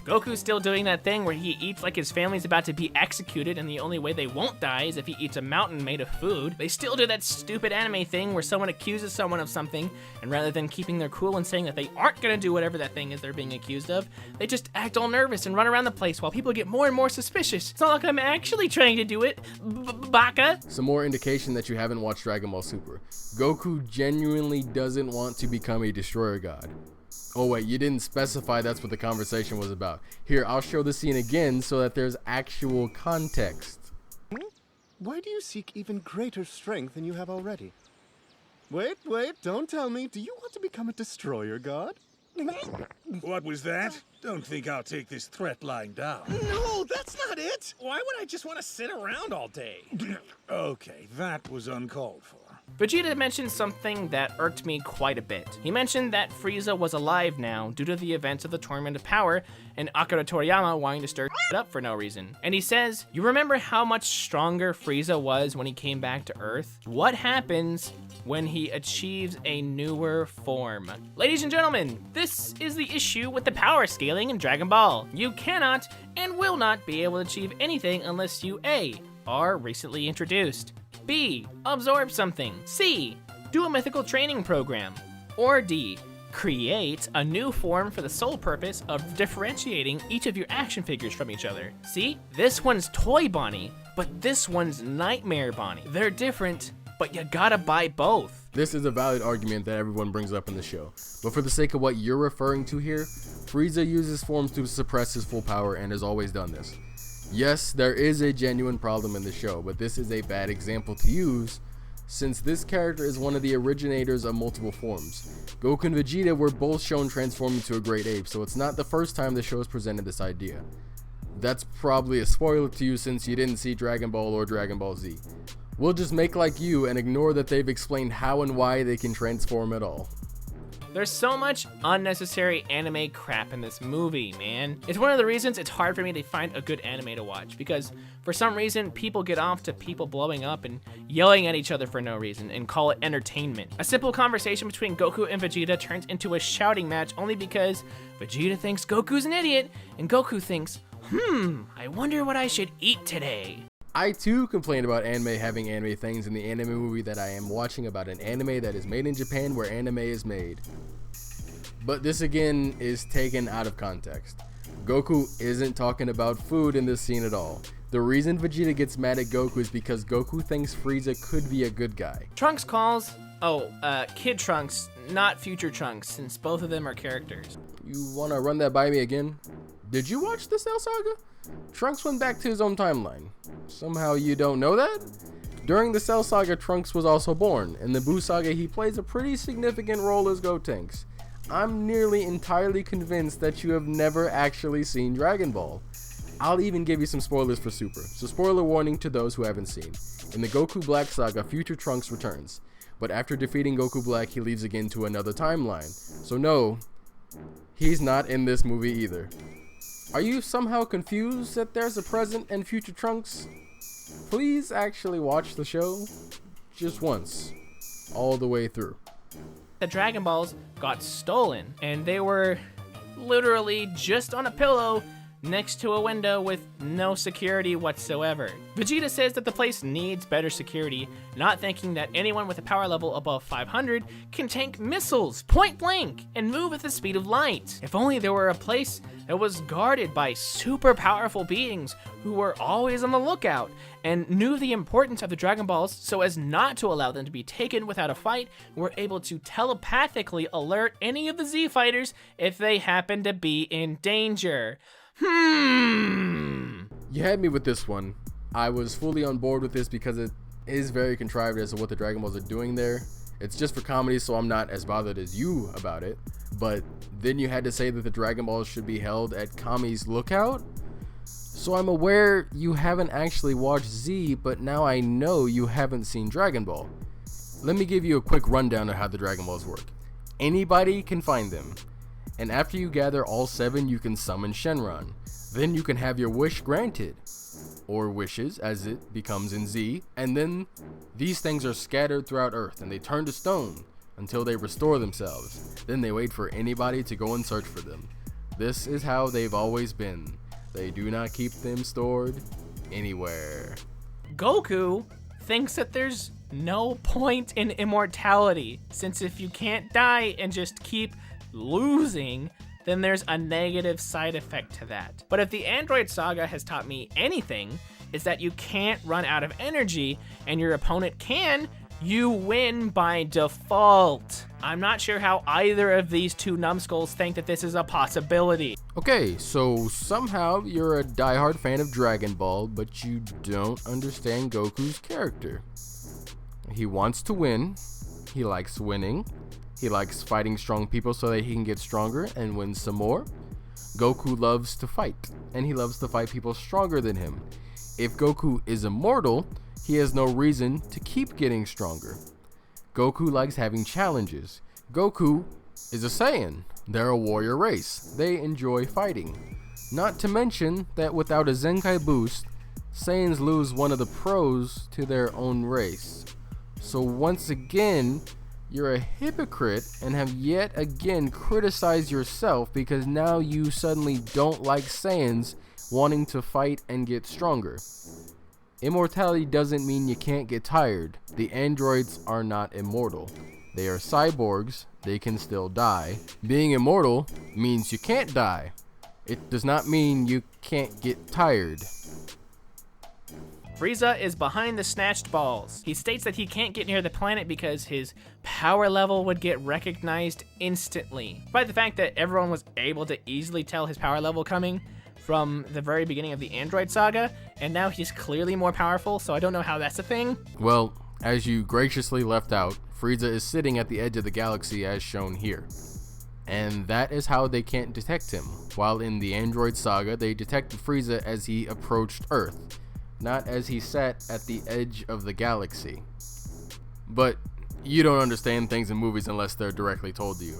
Goku's still doing that thing where he eats like his family's about to be executed, and the only way they won't die is if he eats a mountain made of food. They still do that stupid anime thing where someone accuses someone of something, and rather than keeping their cool and saying that they aren't gonna do whatever that thing is they're being accused of, they just act all nervous and run around the place while people get more and more suspicious. It's not like I'm actually trying to do it, Baka. Some more indication that you haven't watched Dragon Ball Super. Goku genuinely doesn't want to become a destroyer god. Oh wait, you didn't specify that's what the conversation was about. Here, I'll show the scene again so that there's actual context. Why do you seek even greater strength than you have already? Wait, don't tell me. Do you want to become a destroyer god? What was that? Don't think I'll take this threat lying down. No, that's not it. Why would I just want to sit around all day? Okay, that was uncalled for. Vegeta mentioned something that irked me quite a bit. He mentioned that Frieza was alive now due to the events of the Tournament of Power and Akira Toriyama wanting to stir it up for no reason. And he says, you remember how much stronger Frieza was when he came back to Earth? What happens when he achieves a newer form? Ladies and gentlemen, this is the issue with the power scaling in Dragon Ball. You cannot and will not be able to achieve anything unless you A, are recently introduced, B, absorb something, C, do a mythical training program, or D, create a new form for the sole purpose of differentiating each of your action figures from each other. See, this one's Toy Bonnie, but this one's Nightmare Bonnie. They're different, but you gotta buy both. This is a valid argument that everyone brings up in the show, but for the sake of what you're referring to here, Frieza uses forms to suppress his full power and has always done this. Yes, there is a genuine problem in the show, but this is a bad example to use since this character is one of the originators of multiple forms. Goku and Vegeta were both shown transform into a great ape, so it's not the first time the show has presented this idea. That's probably a spoiler to you since you didn't see Dragon Ball or Dragon Ball Z. We'll just make like you and ignore that they've explained how and why they can transform at all. There's so much unnecessary anime crap in this movie, man. It's one of the reasons it's hard for me to find a good anime to watch, because for some reason people get off to people blowing up and yelling at each other for no reason and call it entertainment. A simple conversation between Goku and Vegeta turns into a shouting match only because Vegeta thinks Goku's an idiot and Goku thinks, I wonder what I should eat today. I too complain about anime having anime things in the anime movie that I am watching about an anime that is made in Japan where anime is made. But this again is taken out of context. Goku isn't talking about food in this scene at all. The reason Vegeta gets mad at Goku is because Goku thinks Frieza could be a good guy. Trunks calls, Kid Trunks, not Future Trunks, since both of them are characters. You wanna run that by me again? Did you watch the Cell Saga? Trunks went back to his own timeline. Somehow you don't know that? During the Cell Saga, Trunks was also born. In the Buu Saga, he plays a pretty significant role as Gotenks. I'm nearly entirely convinced that you have never actually seen Dragon Ball. I'll even give you some spoilers for Super, so spoiler warning to those who haven't seen. In the Goku Black saga, future Trunks returns, but after defeating Goku Black, he leaves again to another timeline. So no, he's not in this movie either. Are you somehow confused that there's a present and future Trunks? Please actually watch the show just once, all the way through. The Dragon Balls got stolen, and they were literally just on a pillow next to a window with no security whatsoever. Vegeta says that the place needs better security, not thinking that anyone with a power level above 500 can tank missiles point blank and move at the speed of light. If only there were a place that was guarded by super powerful beings who were always on the lookout and knew the importance of the Dragon Balls so as not to allow them to be taken without a fight, were able to telepathically alert any of the Z fighters if they happen to be in danger. You had me with this one. I was fully on board with this because it is very contrived as to what the Dragon Balls are doing there. It's just for comedy, so I'm not as bothered as you about it. But then you had to say that the Dragon Balls should be held at Kami's lookout? So I'm aware you haven't actually watched Z, but now I know you haven't seen Dragon Ball. Let me give you a quick rundown of how the Dragon Balls work. Anybody can find them, and after you gather all 7, you can summon Shenron. Then you can have your wish granted, or wishes as it becomes in Z, and then these things are scattered throughout Earth and they turn to stone until they restore themselves. Then they wait for anybody to go and search for them. This is how they've always been. They do not keep them stored anywhere. Goku thinks that there's no point in immortality, since if you can't die and just keep losing, then there's a negative side effect to that. But if the Android Saga has taught me anything, is that you can't run out of energy, and your opponent can, you win by default. I'm not sure how either of these two numbskulls think that this is a possibility. Okay, so somehow you're a diehard fan of Dragon Ball, but you don't understand Goku's character. He wants to win, he likes winning, he likes fighting strong people so that he can get stronger and win some more. Goku loves to fight, and he loves to fight people stronger than him. If Goku is immortal, he has no reason to keep getting stronger. Goku likes having challenges. Goku is a Saiyan. They're a warrior race. They enjoy fighting. Not to mention that without a Zenkai boost, Saiyans lose one of the pros to their own race. So once again, you're a hypocrite and have yet again criticized yourself because now you suddenly don't like Saiyans wanting to fight and get stronger. Immortality doesn't mean you can't get tired. The androids are not immortal. They are cyborgs, they can still die. Being immortal means you can't die. It does not mean you can't get tired. Frieza is behind the snatched balls. He states that he can't get near the planet because his power level would get recognized instantly. Despite the fact that everyone was able to easily tell his power level coming from the very beginning of the Android Saga, and now he's clearly more powerful, so I don't know how that's a thing. Well, as you graciously left out, Frieza is sitting at the edge of the galaxy as shown here. And that is how they can't detect him. While in the Android Saga, they detected Frieza as he approached Earth, not as he sat at the edge of the galaxy. But you don't understand things in movies unless they're directly told to you.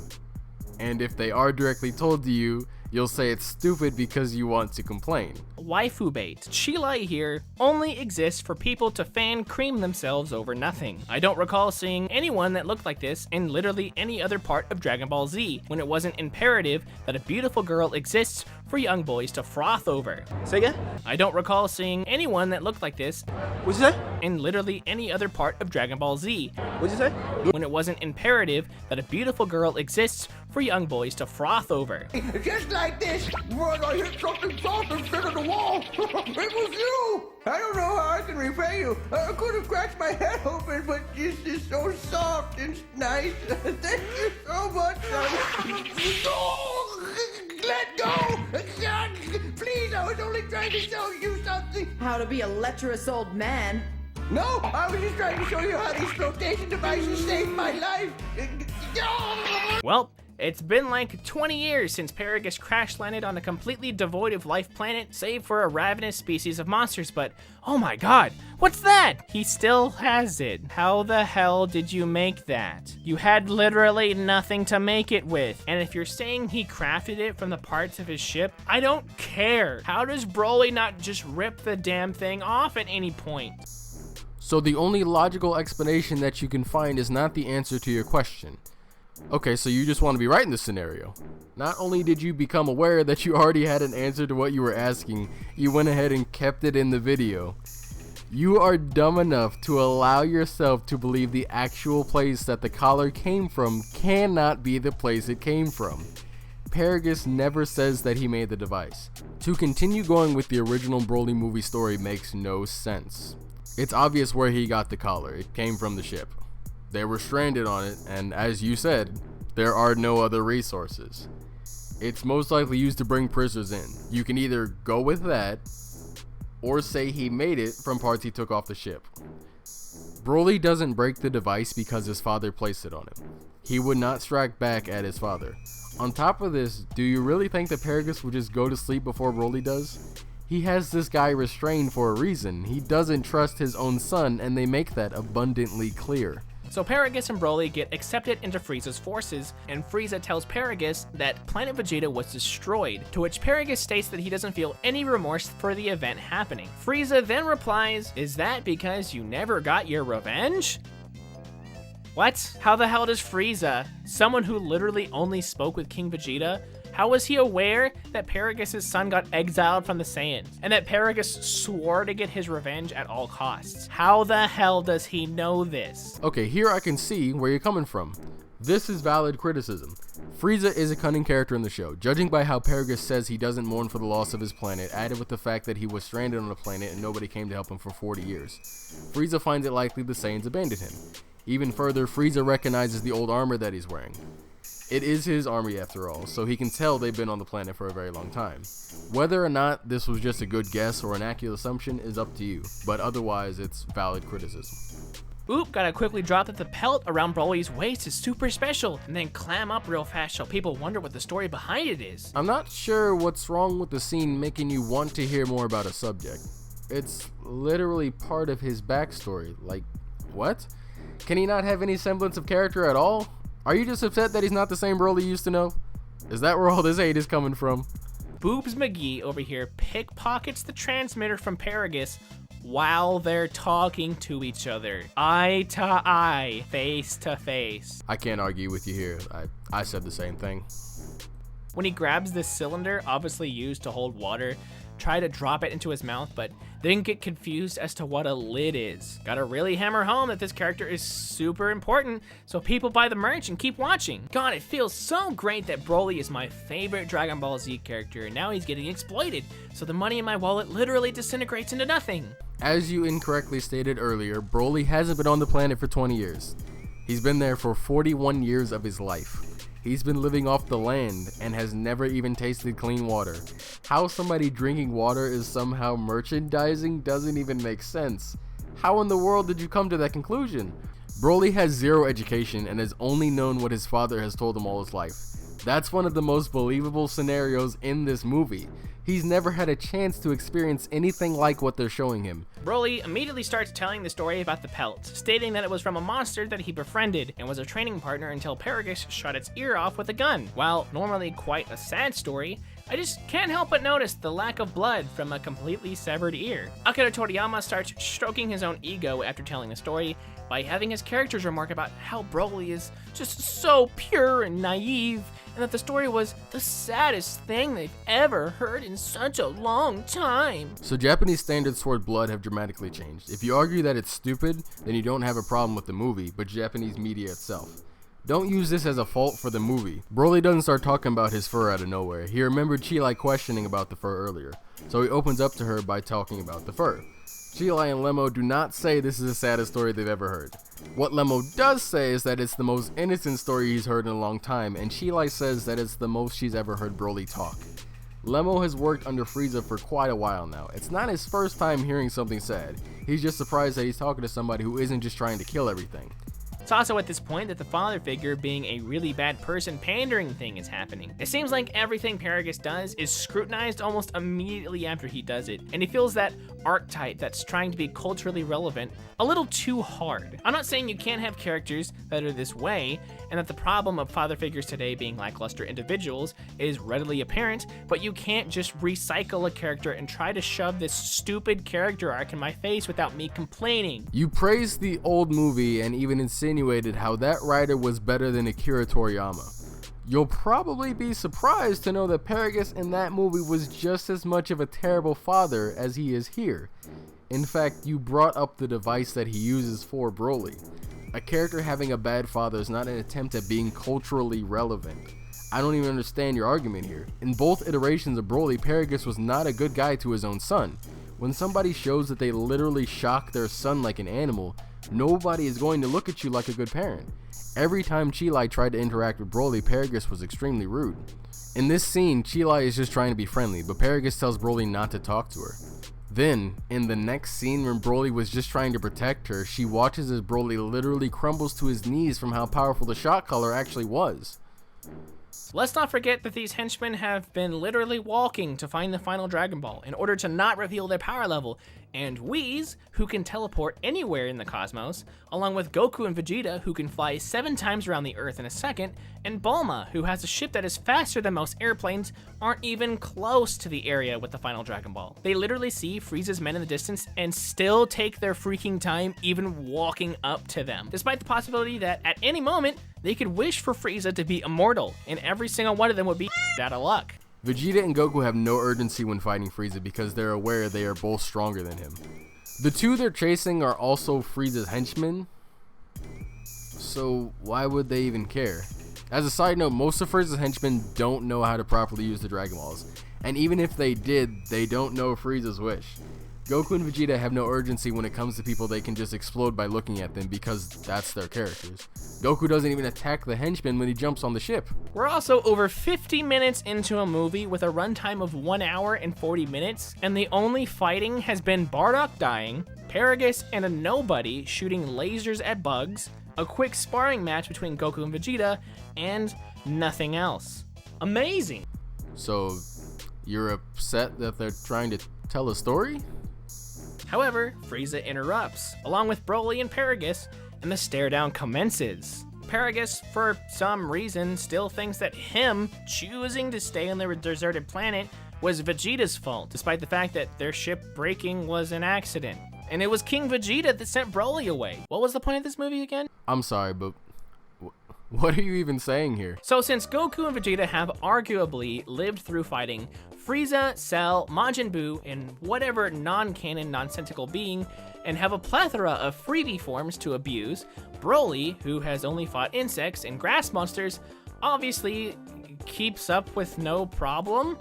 And if they are directly told to you, you'll say it's stupid because you want to complain. Waifu bait. Chilai here only exists for people to fan cream themselves over nothing. I don't recall seeing anyone that looked like this in literally any other part of Dragon Ball Z, when it wasn't imperative that a beautiful girl exists for young boys to froth over. Say again? I don't recall seeing anyone that looked like this What'd you say? in literally any other part of Dragon Ball Z, What'd you say? when it wasn't imperative that a beautiful girl exists for young boys to froth over. Just like this, when I hit something soft instead of the wall, it was you! I don't know how I can repay you. I could have cracked my head open, but this is so soft and nice. Thank you so much. Let go! Please, I was only trying to show you something. How to be a lecherous old man. No, I was just trying to show you how these flotation devices saved my life. Well, It's been like 20 years since Paragus crash landed on a completely devoid of life planet, save for a ravenous species of monsters, but oh my god, what's that? He still has it. How the hell did you make that? You had literally nothing to make it with. And if you're saying he crafted it from the parts of his ship, I don't care. How does Broly not just rip the damn thing off at any point? So the only logical explanation that you can find is not the answer to your question. Okay, so you just want to be right in this scenario. Not only did you become aware that you already had an answer to what you were asking, you went ahead and kept it in the video. You are dumb enough to allow yourself to believe the actual place that the collar came from cannot be the place it came from. Paragus never says that he made the device. To continue going with the original Broly movie story makes no sense. It's obvious where he got the collar. It came from the ship. They were stranded on it, and as you said, there are no other resources. It's most likely used to bring prisoners in. You can either go with that, or say he made it from parts he took off the ship. Broly doesn't break the device because his father placed it on him. He would not strike back at his father. On top of this, do you really think that Paragus would just go to sleep before Broly does? He has this guy restrained for a reason. He doesn't trust his own son, and they make that abundantly clear. So Paragus and Broly get accepted into Frieza's forces, and Frieza tells Paragus that Planet Vegeta was destroyed, to which Paragus states that he doesn't feel any remorse for the event happening. Frieza then replies, "Is that because you never got your revenge?" What? How the hell does Frieza, someone who literally only spoke with King Vegeta, how was he aware that Paragus' son got exiled from the Saiyans, and that Paragus swore to get his revenge at all costs? How the hell does he know this? Okay, here I can see where you're coming from. This is valid criticism. Frieza is a cunning character in the show. Judging by how Paragus says he doesn't mourn for the loss of his planet, added with the fact that he was stranded on a planet and nobody came to help him for 40 years, Frieza finds it likely the Saiyans abandoned him. Even further, Frieza recognizes the old armor that he's wearing. It is his army after all, so he can tell they've been on the planet for a very long time. Whether or not this was just a good guess or an accurate assumption is up to you, but otherwise it's valid criticism. Oop, gotta quickly drop that the pelt around Broly's waist is super special, and then clam up real fast so people wonder what the story behind it is. I'm not sure what's wrong with the scene making you want to hear more about a subject. It's literally part of his backstory. Like, what? Can he not have any semblance of character at all? Are you just upset that he's not the same Broly you used to know? Is that where all this hate is coming from? Boobs McGee over here pickpockets the transmitter from Paragus while they're talking to each other. Eye to eye, face to face. I can't argue with you here. I said the same thing. When he grabs this cylinder, obviously used to hold water, try to drop it into his mouth, but then get confused as to what a lid is. Gotta really hammer home that this character is super important so people buy the merch and keep watching. God, it feels so great that Broly is my favorite Dragon Ball Z character, and now he's getting exploited, so the money in my wallet literally disintegrates into nothing. As you incorrectly stated earlier, Broly hasn't been on the planet for 20 years. He's been there for 41 years of his life. He's been living off the land and has never even tasted clean water. How somebody drinking water is somehow merchandising doesn't even make sense. How in the world did you come to that conclusion? Broly has zero education and has only known what his father has told him all his life. That's one of the most believable scenarios in this movie. He's never had a chance to experience anything like what they're showing him. Broly immediately starts telling the story about the pelt, stating that it was from a monster that he befriended and was a training partner until Paragus shot its ear off with a gun. While normally quite a sad story, I just can't help but notice the lack of blood from a completely severed ear. Akira Toriyama starts stroking his own ego after telling the story by having his characters remark about how Broly is just so pure and naive, and that the story was the saddest thing they've ever heard in such a long time. So Japanese standards toward blood have dramatically changed. If you argue that it's stupid, then you don't have a problem with the movie, but Japanese media itself. Don't use this as a fault for the movie. Broly doesn't start talking about his fur out of nowhere. He remembered Chi-Lai questioning about the fur earlier, so he opens up to her by talking about the fur. Chi-Lai and Lemmo do not say this is the saddest story they've ever heard. What Lemmo does say is that it's the most innocent story he's heard in a long time, and Chi-Lai says that it's the most she's ever heard Broly talk. Lemmo has worked under Frieza for quite a while now. It's not his first time hearing something sad. He's just surprised that he's talking to somebody who isn't just trying to kill everything. It's also at this point that the father figure being a really bad person pandering thing is happening. It seems like everything Paragus does is scrutinized almost immediately after he does it, and he feels that archetype that's trying to be culturally relevant a little too hard. I'm not saying you can't have characters that are this way, and that the problem of father figures today being lackluster individuals is readily apparent, but you can't just recycle a character and try to shove this stupid character arc in my face without me complaining. You praised the old movie and even insinuated how that writer was better than Akira Toriyama. You'll probably be surprised to know that Paragus in that movie was just as much of a terrible father as he is here. In fact, you brought up the device that he uses for Broly. A character having a bad father is not an attempt at being culturally relevant. I don't even understand your argument here. In both iterations of Broly, Paragus was not a good guy to his own son. When somebody shows that they literally shock their son like an animal, nobody is going to look at you like a good parent. Every time Chi-Lai tried to interact with Broly, Paragus was extremely rude. In this scene, Chi-Lai is just trying to be friendly, but Paragus tells Broly not to talk to her. Then, in the next scene when Broly was just trying to protect her, she watches as Broly literally crumbles to his knees from how powerful the shot color actually was. Let's not forget that these henchmen have been literally walking to find the final Dragon Ball in order to not reveal their power level, and Whis, who can teleport anywhere in the cosmos, along with Goku and Vegeta, who can fly 7 times around the Earth in a second, and Bulma, who has a ship that is faster than most airplanes, aren't even close to the area with the final Dragon Ball. They literally see Frieza's men in the distance and still take their freaking time even walking up to them, despite the possibility that at any moment, they could wish for Frieza to be immortal, and every single one of them would be out of luck. Vegeta and Goku have no urgency when fighting Frieza because they're aware they are both stronger than him. The two they're chasing are also Frieza's henchmen, so why would they even care? As a side note, most of Frieza's henchmen don't know how to properly use the Dragon Balls, and even if they did, they don't know Frieza's wish. Goku and Vegeta have no urgency when it comes to people they can just explode by looking at them because that's their characters. Goku doesn't even attack the henchman when he jumps on the ship. We're also over 50 minutes into a movie with a runtime of 1 hour and 40 minutes, and the only fighting has been Bardock dying, Paragus and a nobody shooting lasers at bugs, a quick sparring match between Goku and Vegeta, and nothing else. Amazing! So, you're upset that they're trying to tell a story? However, Frieza interrupts, along with Broly and Paragus, and the stare down commences. Paragus, for some reason, still thinks that him choosing to stay on the deserted planet was Vegeta's fault, despite the fact that their ship breaking was an accident. And it was King Vegeta that sent Broly away. What was the point of this movie again? I'm sorry, but what are you even saying here? So since Goku and Vegeta have arguably lived through fighting Frieza, Cell, Majin Buu, and whatever non-canon nonsensical being, and have a plethora of freebie forms to abuse, Broly, who has only fought insects and grass monsters, obviously keeps up with no problem.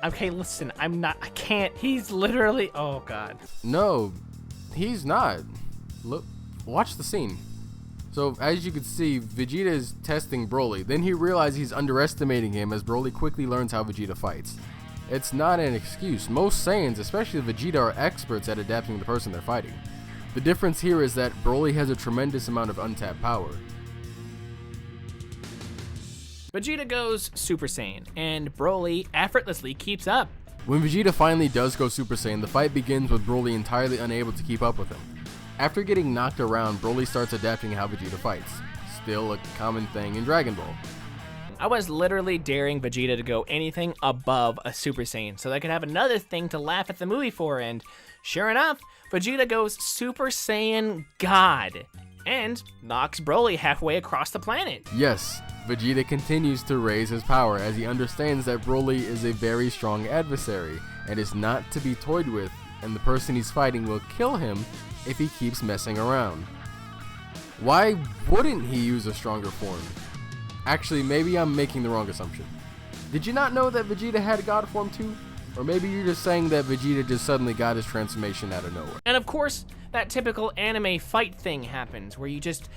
Okay, listen, I can't, he's literally, oh God. No, he's not. Look, watch the scene. So, as you can see, Vegeta is testing Broly, then he realizes he's underestimating him as Broly quickly learns how Vegeta fights. It's not an excuse. Most Saiyans, especially Vegeta, are experts at adapting to the person they're fighting. The difference here is that Broly has a tremendous amount of untapped power. Vegeta goes Super Saiyan, and Broly effortlessly keeps up. When Vegeta finally does go Super Saiyan, the fight begins with Broly entirely unable to keep up with him. After getting knocked around, Broly starts adapting how Vegeta fights. Still a common thing in Dragon Ball. I was literally daring Vegeta to go anything above a Super Saiyan so I could have another thing to laugh at the movie for, and sure enough, Vegeta goes Super Saiyan God and knocks Broly halfway across the planet. Yes, Vegeta continues to raise his power as he understands that Broly is a very strong adversary and is not to be toyed with, and the person he's fighting will kill him if he keeps messing around. Why wouldn't he use a stronger form? Actually, maybe I'm making the wrong assumption. Did you not know that Vegeta had God form too? Or maybe you're just saying that Vegeta just suddenly got his transformation out of nowhere. And of course, that typical anime fight thing happens where you just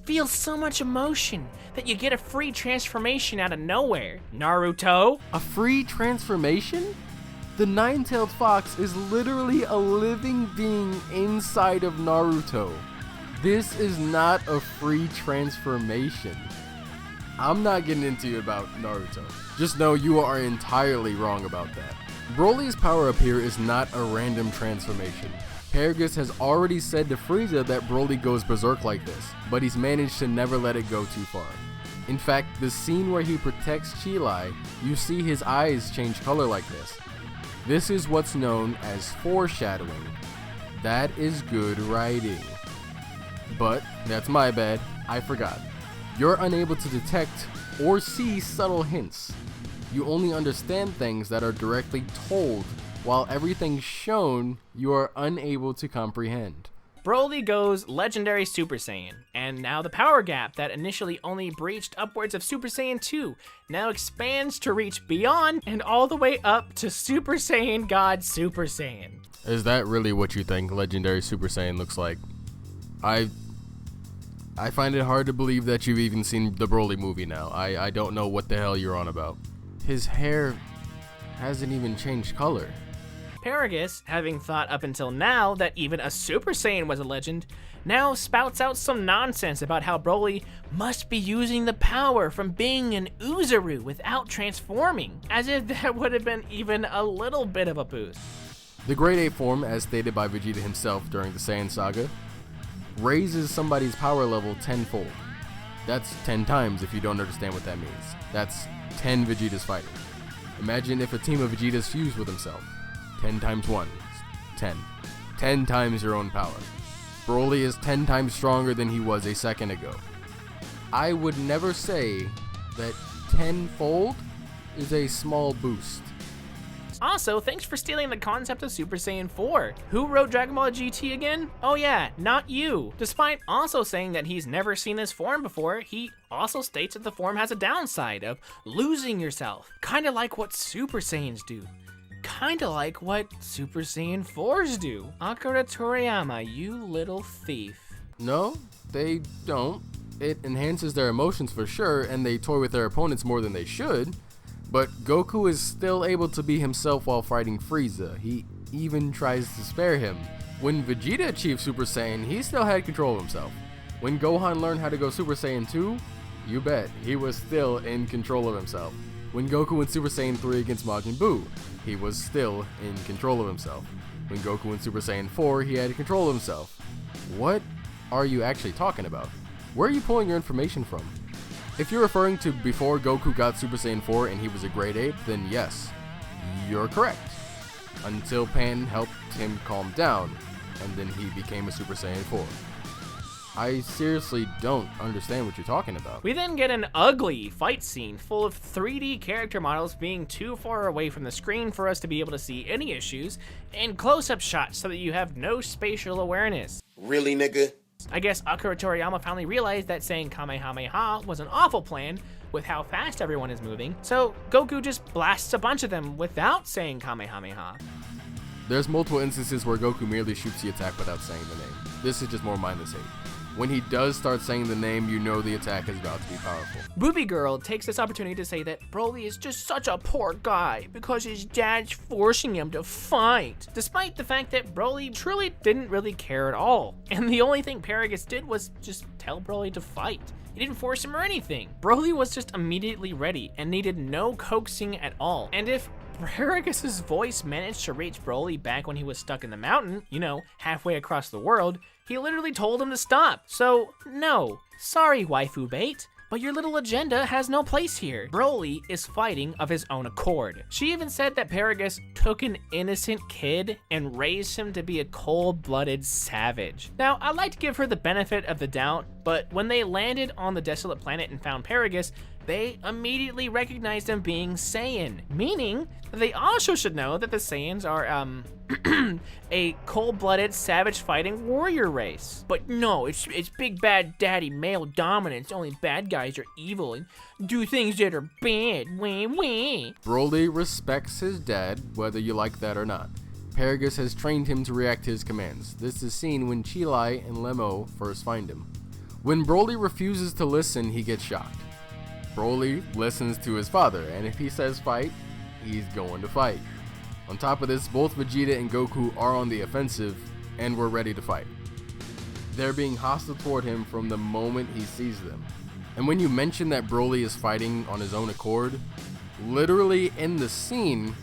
feel so much emotion that you get a free transformation out of nowhere. Naruto? A free transformation? The Nine-Tailed Fox is literally a living being inside of Naruto. This is not a free transformation. I'm not getting into it about Naruto. Just know you are entirely wrong about that. Broly's power up here is not a random transformation. Paragus has already said to Frieza that Broly goes berserk like this, but he's managed to never let it go too far. In fact, the scene where he protects Chilai, you see his eyes change color like this. This is what's known as foreshadowing. That is good writing. But that's my bad, I forgot. You're unable to detect or see subtle hints. You only understand things that are directly told, while everything shown you are unable to comprehend. Broly goes Legendary Super Saiyan, and now the power gap that initially only breached upwards of Super Saiyan 2 now expands to reach beyond and all the way up to Super Saiyan God Super Saiyan. Is that really what you think Legendary Super Saiyan looks like? I find it hard to believe that you've even seen the Broly movie now. I don't know what the hell you're on about. His hair hasn't even changed color. Paragus, having thought up until now that even a Super Saiyan was a legend, now spouts out some nonsense about how Broly must be using the power from being an Uzaru without transforming, as if that would have been even a little bit of a boost. The Grade 8 form, as stated by Vegeta himself during the Saiyan Saga, raises somebody's power level tenfold. That's 10 times if you don't understand what that means. That's 10 Vegetas fighting. Imagine if a team of Vegetas fused with himself. 10 times 1 is 10. 10 times your own power. Broly is 10 times stronger than he was a second ago. I would never say that tenfold is a small boost. Also, thanks for stealing the concept of Super Saiyan 4. Who wrote Dragon Ball GT again? Oh yeah, not you. Despite also saying that he's never seen this form before, he also states that the form has a downside of losing yourself. Kinda like what Super Saiyans do. Kinda like what Super Saiyan 4s do. Akira Toriyama, you little thief. No, they don't. It enhances their emotions for sure, and they toy with their opponents more than they should. But Goku is still able to be himself while fighting Frieza. He even tries to spare him. When Vegeta achieved Super Saiyan, he still had control of himself. When Gohan learned how to go Super Saiyan 2, you bet, he was still in control of himself. When Goku went Super Saiyan 3 against Majin Buu, he was still in control of himself. When Goku went Super Saiyan 4, he had control of himself. What are you actually talking about? Where are you pulling your information from? If you're referring to before Goku got Super Saiyan 4 and he was a Grade 8, then yes, you're correct. Until Pan helped him calm down, and then he became a Super Saiyan 4. I seriously don't understand what you're talking about. We then get an ugly fight scene full of 3D character models being too far away from the screen for us to be able to see any issues, and close-up shots so that you have no spatial awareness. Really, nigga? I guess Akira Toriyama finally realized that saying Kamehameha was an awful plan with how fast everyone is moving, so Goku just blasts a bunch of them without saying Kamehameha. There's multiple instances where Goku merely shoots the attack without saying the name. This is just more mindless hate. When he does start saying the name, you know the attack is about to be powerful. Booby Girl takes this opportunity to say that Broly is just such a poor guy because his dad's forcing him to fight, despite the fact that Broly truly didn't really care at all. And the only thing Paragus did was just tell Broly to fight. He didn't force him or anything. Broly was just immediately ready and needed no coaxing at all. And if Paragus's voice managed to reach Broly back when he was stuck in the mountain, you know, halfway across the world, he literally told him to stop. So, no. Sorry, waifu bait, but your little agenda has no place here. Broly is fighting of his own accord. She even said that Paragus took an innocent kid and raised him to be a cold-blooded savage. Now, I'd like to give her the benefit of the doubt, but when they landed on the desolate planet and found Paragus, they immediately recognized him being Saiyan, meaning that they also should know that the Saiyans are, a cold-blooded, savage-fighting warrior race. But no, it's big bad daddy male dominance. Only bad guys are evil and do things that are bad. Wee wee. Broly respects his dad, whether you like that or not. Paragus has trained him to react to his commands. This is seen when Chilai and Lemo first find him. When Broly refuses to listen, he gets shocked. Broly listens to his father, and if he says fight, he's going to fight. On top of this, both Vegeta and Goku are on the offensive, and we're ready to fight. They're being hostile toward him from the moment he sees them. And when you mention that Broly is fighting on his own accord, literally in the scene,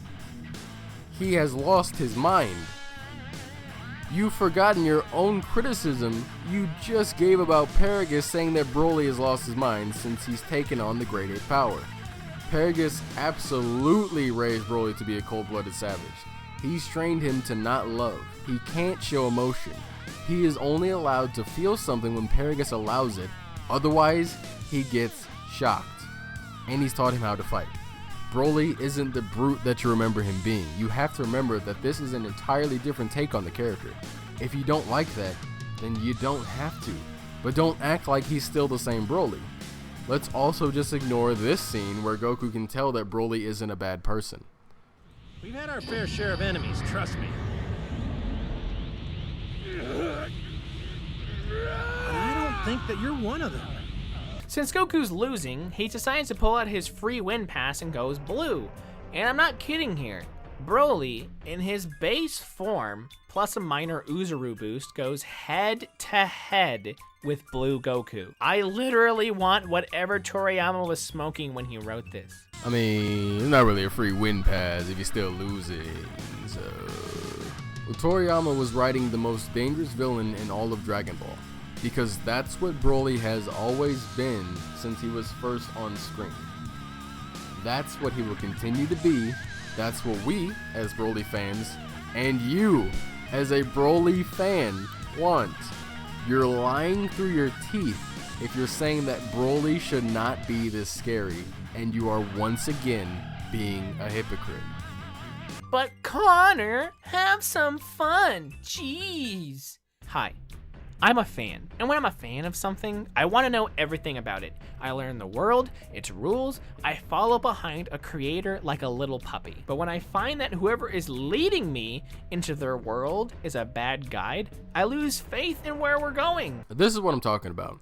he has lost his mind. You've forgotten your own criticism you just gave about Paragus saying that Broly has lost his mind since he's taken on the Great Ape power. Paragus absolutely raised Broly to be a cold-blooded savage. He's trained him to not love. He can't show emotion. He is only allowed to feel something when Paragus allows it, otherwise he gets shocked. And he's taught him how to fight. Broly isn't the brute that you remember him being. You have to remember that this is an entirely different take on the character. If you don't like that, then you don't have to. But don't act like he's still the same Broly. Let's also just ignore this scene where Goku can tell that Broly isn't a bad person. We've had our fair share of enemies, trust me. But I don't think that you're one of them. Since Goku's losing, he decides to pull out his free win pass and goes blue. And I'm not kidding here. Broly, in his base form, plus a minor Uzuru boost, goes head to head with Blue Goku. I literally want whatever Toriyama was smoking when he wrote this. I mean, it's not really a free win pass if you're still losing, so... Well, Toriyama was writing the most dangerous villain in all of Dragon Ball, because that's what Broly has always been since he was first on screen. That's what he will continue to be. That's what we, as Broly fans, and you, as a Broly fan, want. You're lying through your teeth if you're saying that Broly should not be this scary, and you are once again being a hypocrite. But Connor, have some fun, jeez. Hi, I'm a fan, and when I'm a fan of something, I want to know everything about it. I learn the world, its rules, I follow behind a creator like a little puppy. But when I find that whoever is leading me into their world is a bad guide, I lose faith in where we're going. This is what I'm talking about.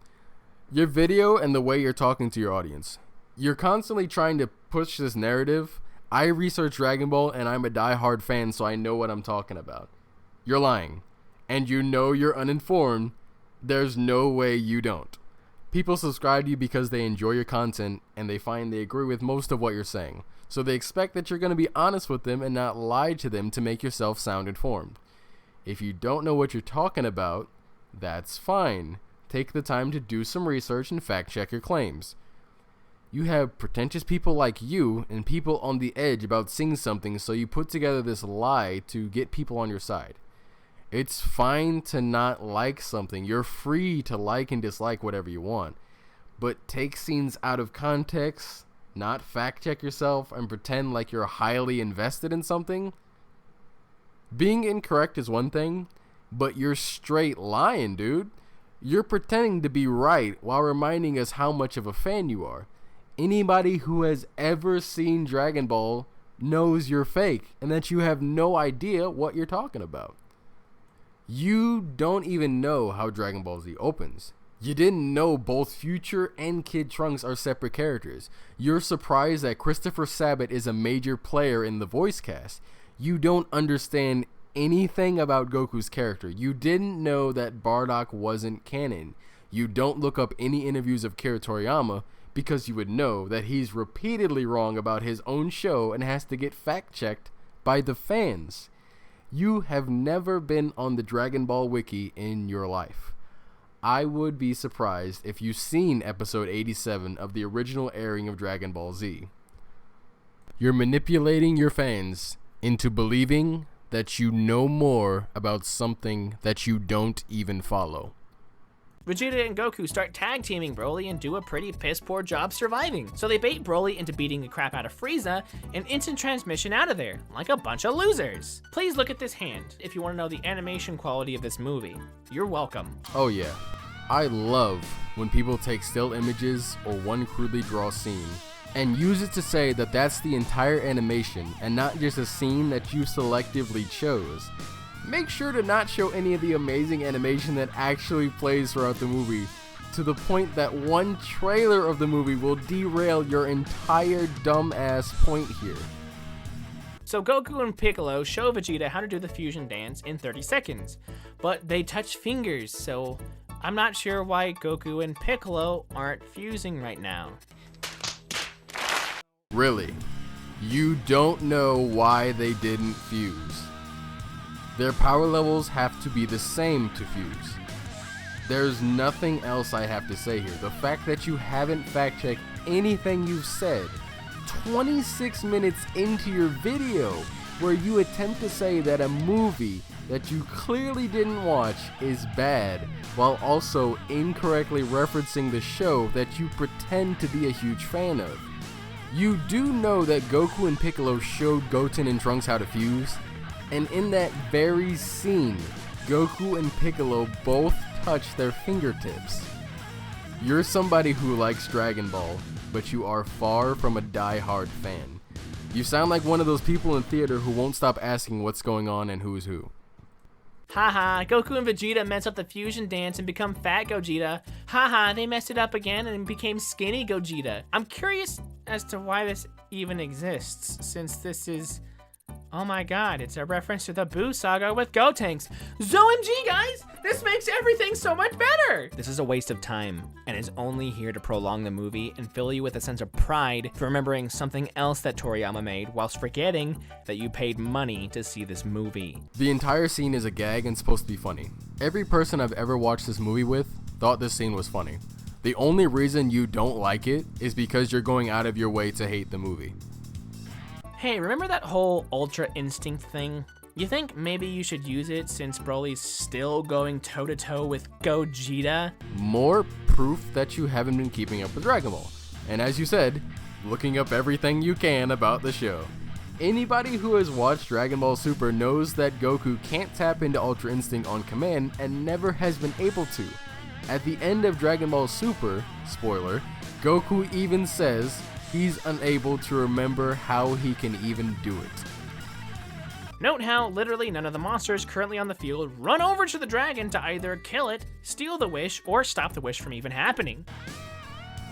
Your video and the way you're talking to your audience. You're constantly trying to push this narrative. I research Dragon Ball and I'm a diehard fan, so I know what I'm talking about. You're lying. And you know you're uninformed. There's no way you don't. People subscribe to you because they enjoy your content and they find they agree with most of what you're saying. So they expect that you're going to be honest with them and not lie to them to make yourself sound informed. If you don't know what you're talking about, that's fine. Take the time to do some research and fact check your claims. You have pretentious people like you and people on the edge about seeing something, so you put together this lie to get people on your side. It's fine to not like something. You're free to like and dislike whatever you want. But take scenes out of context, not fact check yourself, and pretend like you're highly invested in something. Being incorrect is one thing, but you're straight lying, dude. You're pretending to be right while reminding us how much of a fan you are. Anybody who has ever seen Dragon Ball knows you're fake and that you have no idea what you're talking about. You don't even know how Dragon Ball Z opens. You didn't know both Future and Kid Trunks are separate characters. You're surprised that Christopher Sabat is a major player in the voice cast. You don't understand anything about Goku's character. You didn't know that Bardock wasn't canon. You don't look up any interviews of Akira Toriyama because you would know that he's repeatedly wrong about his own show and has to get fact-checked by the fans. You have never been on the Dragon Ball Wiki in your life. I would be surprised if you've seen episode 87 of the original airing of Dragon Ball Z. You're manipulating your fans into believing that you know more about something that you don't even follow. Vegeta and Goku start tag teaming Broly and do a pretty piss poor job surviving. So they bait Broly into beating the crap out of Frieza and instant transmission out of there, like a bunch of losers. Please look at this hand if you want to know the animation quality of this movie. You're welcome. Oh yeah, I love when people take still images or one crudely drawn scene and use it to say that that's the entire animation and not just a scene that you selectively chose. Make sure to not show any of the amazing animation that actually plays throughout the movie, to the point that one trailer of the movie will derail your entire dumbass point here. So Goku and Piccolo show Vegeta how to do the fusion dance in 30 seconds, but they touch fingers, so I'm not sure why Goku and Piccolo aren't fusing right now. Really? You don't know why they didn't fuse? Their power levels have to be the same to fuse. There's nothing else I have to say here. The fact that you haven't fact-checked anything you've said 26 minutes into your video where you attempt to say that a movie that you clearly didn't watch is bad while also incorrectly referencing the show that you pretend to be a huge fan of. You do know that Goku and Piccolo showed Goten and Trunks how to fuse, and in that very scene, Goku and Piccolo both touch their fingertips. You're somebody who likes Dragon Ball, but you are far from a die-hard fan. You sound like one of those people in theater who won't stop asking what's going on and who's who. Haha, Goku and Vegeta messed up the fusion dance and become Fat Gogeta. Haha, they messed it up again and became Skinny Gogeta. I'm curious as to why this even exists, since this is... Oh my god, it's a reference to the Boo Saga with Gotenks. OMG, guys! This makes everything so much better! This is a waste of time, and is only here to prolong the movie and fill you with a sense of pride for remembering something else that Toriyama made, whilst forgetting that you paid money to see this movie. The entire scene is a gag and supposed to be funny. Every person I've ever watched this movie with thought this scene was funny. The only reason you don't like it is because you're going out of your way to hate the movie. Hey, remember that whole Ultra Instinct thing? You think maybe you should use it since Broly's still going toe-to-toe with Gogeta? More proof that you haven't been keeping up with Dragon Ball. And as you said, looking up everything you can about the show. Anybody who has watched Dragon Ball Super knows that Goku can't tap into Ultra Instinct on command and never has been able to. At the end of Dragon Ball Super, spoiler, Goku even says he's unable to remember how he can even do it. Note how literally none of the monsters currently on the field run over to the dragon to either kill it, steal the wish, or stop the wish from even happening.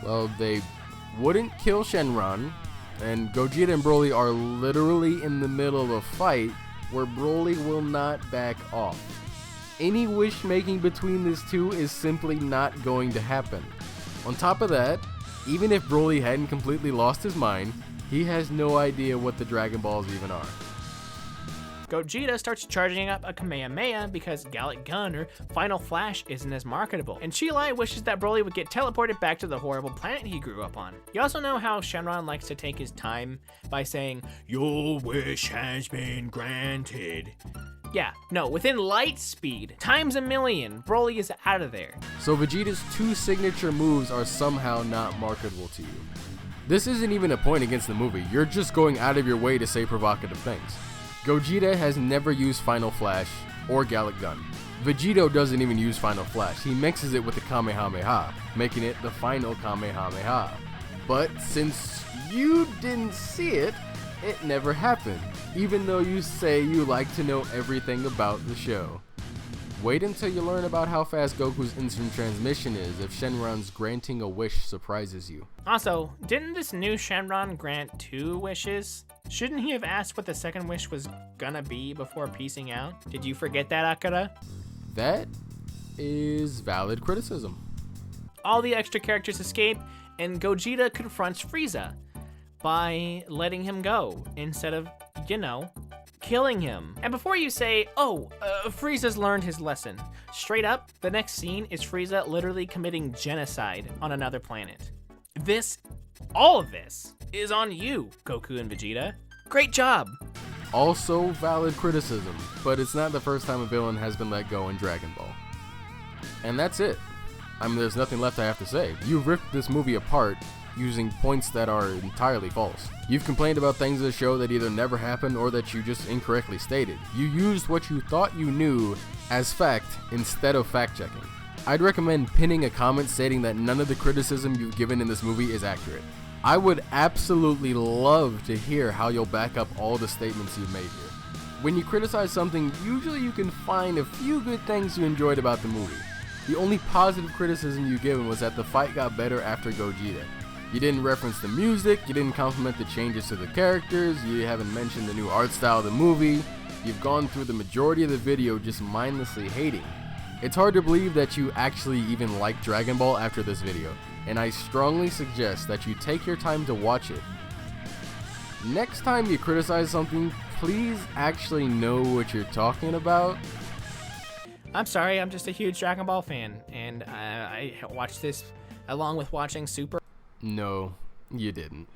Well, they wouldn't kill Shenron, and Gogeta and Broly are literally in the middle of a fight where Broly will not back off. Any wish making between these two is simply not going to happen. On top of that, even if Broly hadn't completely lost his mind, he has no idea what the Dragon Balls even are. Gogeta starts charging up a Kamehameha because Gallic Gun or Final Flash isn't as marketable, and Chilai wishes that Broly would get teleported back to the horrible planet he grew up on. You also know how Shenron likes to take his time by saying, "Your wish has been granted." Yeah, no, within light speed, times a million, Broly is out of there. So Vegeta's two signature moves are somehow not marketable to you. This isn't even a point against the movie, you're just going out of your way to say provocative things. Gogeta has never used Final Flash or Gallic Gun. Vegito doesn't even use Final Flash, he mixes it with the Kamehameha, making it the final Kamehameha. But since you didn't see it, it never happened, even though you say you like to know everything about the show. Wait until you learn about how fast Goku's instant transmission is if Shenron's granting a wish surprises you. Also, didn't this new Shenron grant 2 wishes? Shouldn't he have asked what the second wish was gonna be before piecing out? Did you forget that, Akira? That is valid criticism. All the extra characters escape, and Gogeta confronts Frieza by letting him go instead of, killing him. And before you say, Frieza's learned his lesson, straight up, the next scene is Frieza literally committing genocide on another planet. All of this is on you, Goku and Vegeta. Great job. Also valid criticism, but it's not the first time a villain has been let go in Dragon Ball. And that's it. There's nothing left I have to say. You've ripped this movie apart using points that are entirely false. You've complained about things in the show that either never happened or that you just incorrectly stated. You used what you thought you knew as fact instead of fact-checking. I'd recommend pinning a comment stating that none of the criticism you've given in this movie is accurate. I would absolutely love to hear how you'll back up all the statements you've made here. When you criticize something, usually you can find a few good things you enjoyed about the movie. The only positive criticism you've given was that the fight got better after Gogeta. You didn't reference the music, you didn't compliment the changes to the characters, you haven't mentioned the new art style of the movie, you've gone through the majority of the video just mindlessly hating. It's hard to believe that you actually even like Dragon Ball after this video, and I strongly suggest that you take your time to watch it. Next time you criticize something, please actually know what you're talking about. I'm sorry, I'm just a huge Dragon Ball fan, and I watched this along with watching Super. No, you didn't.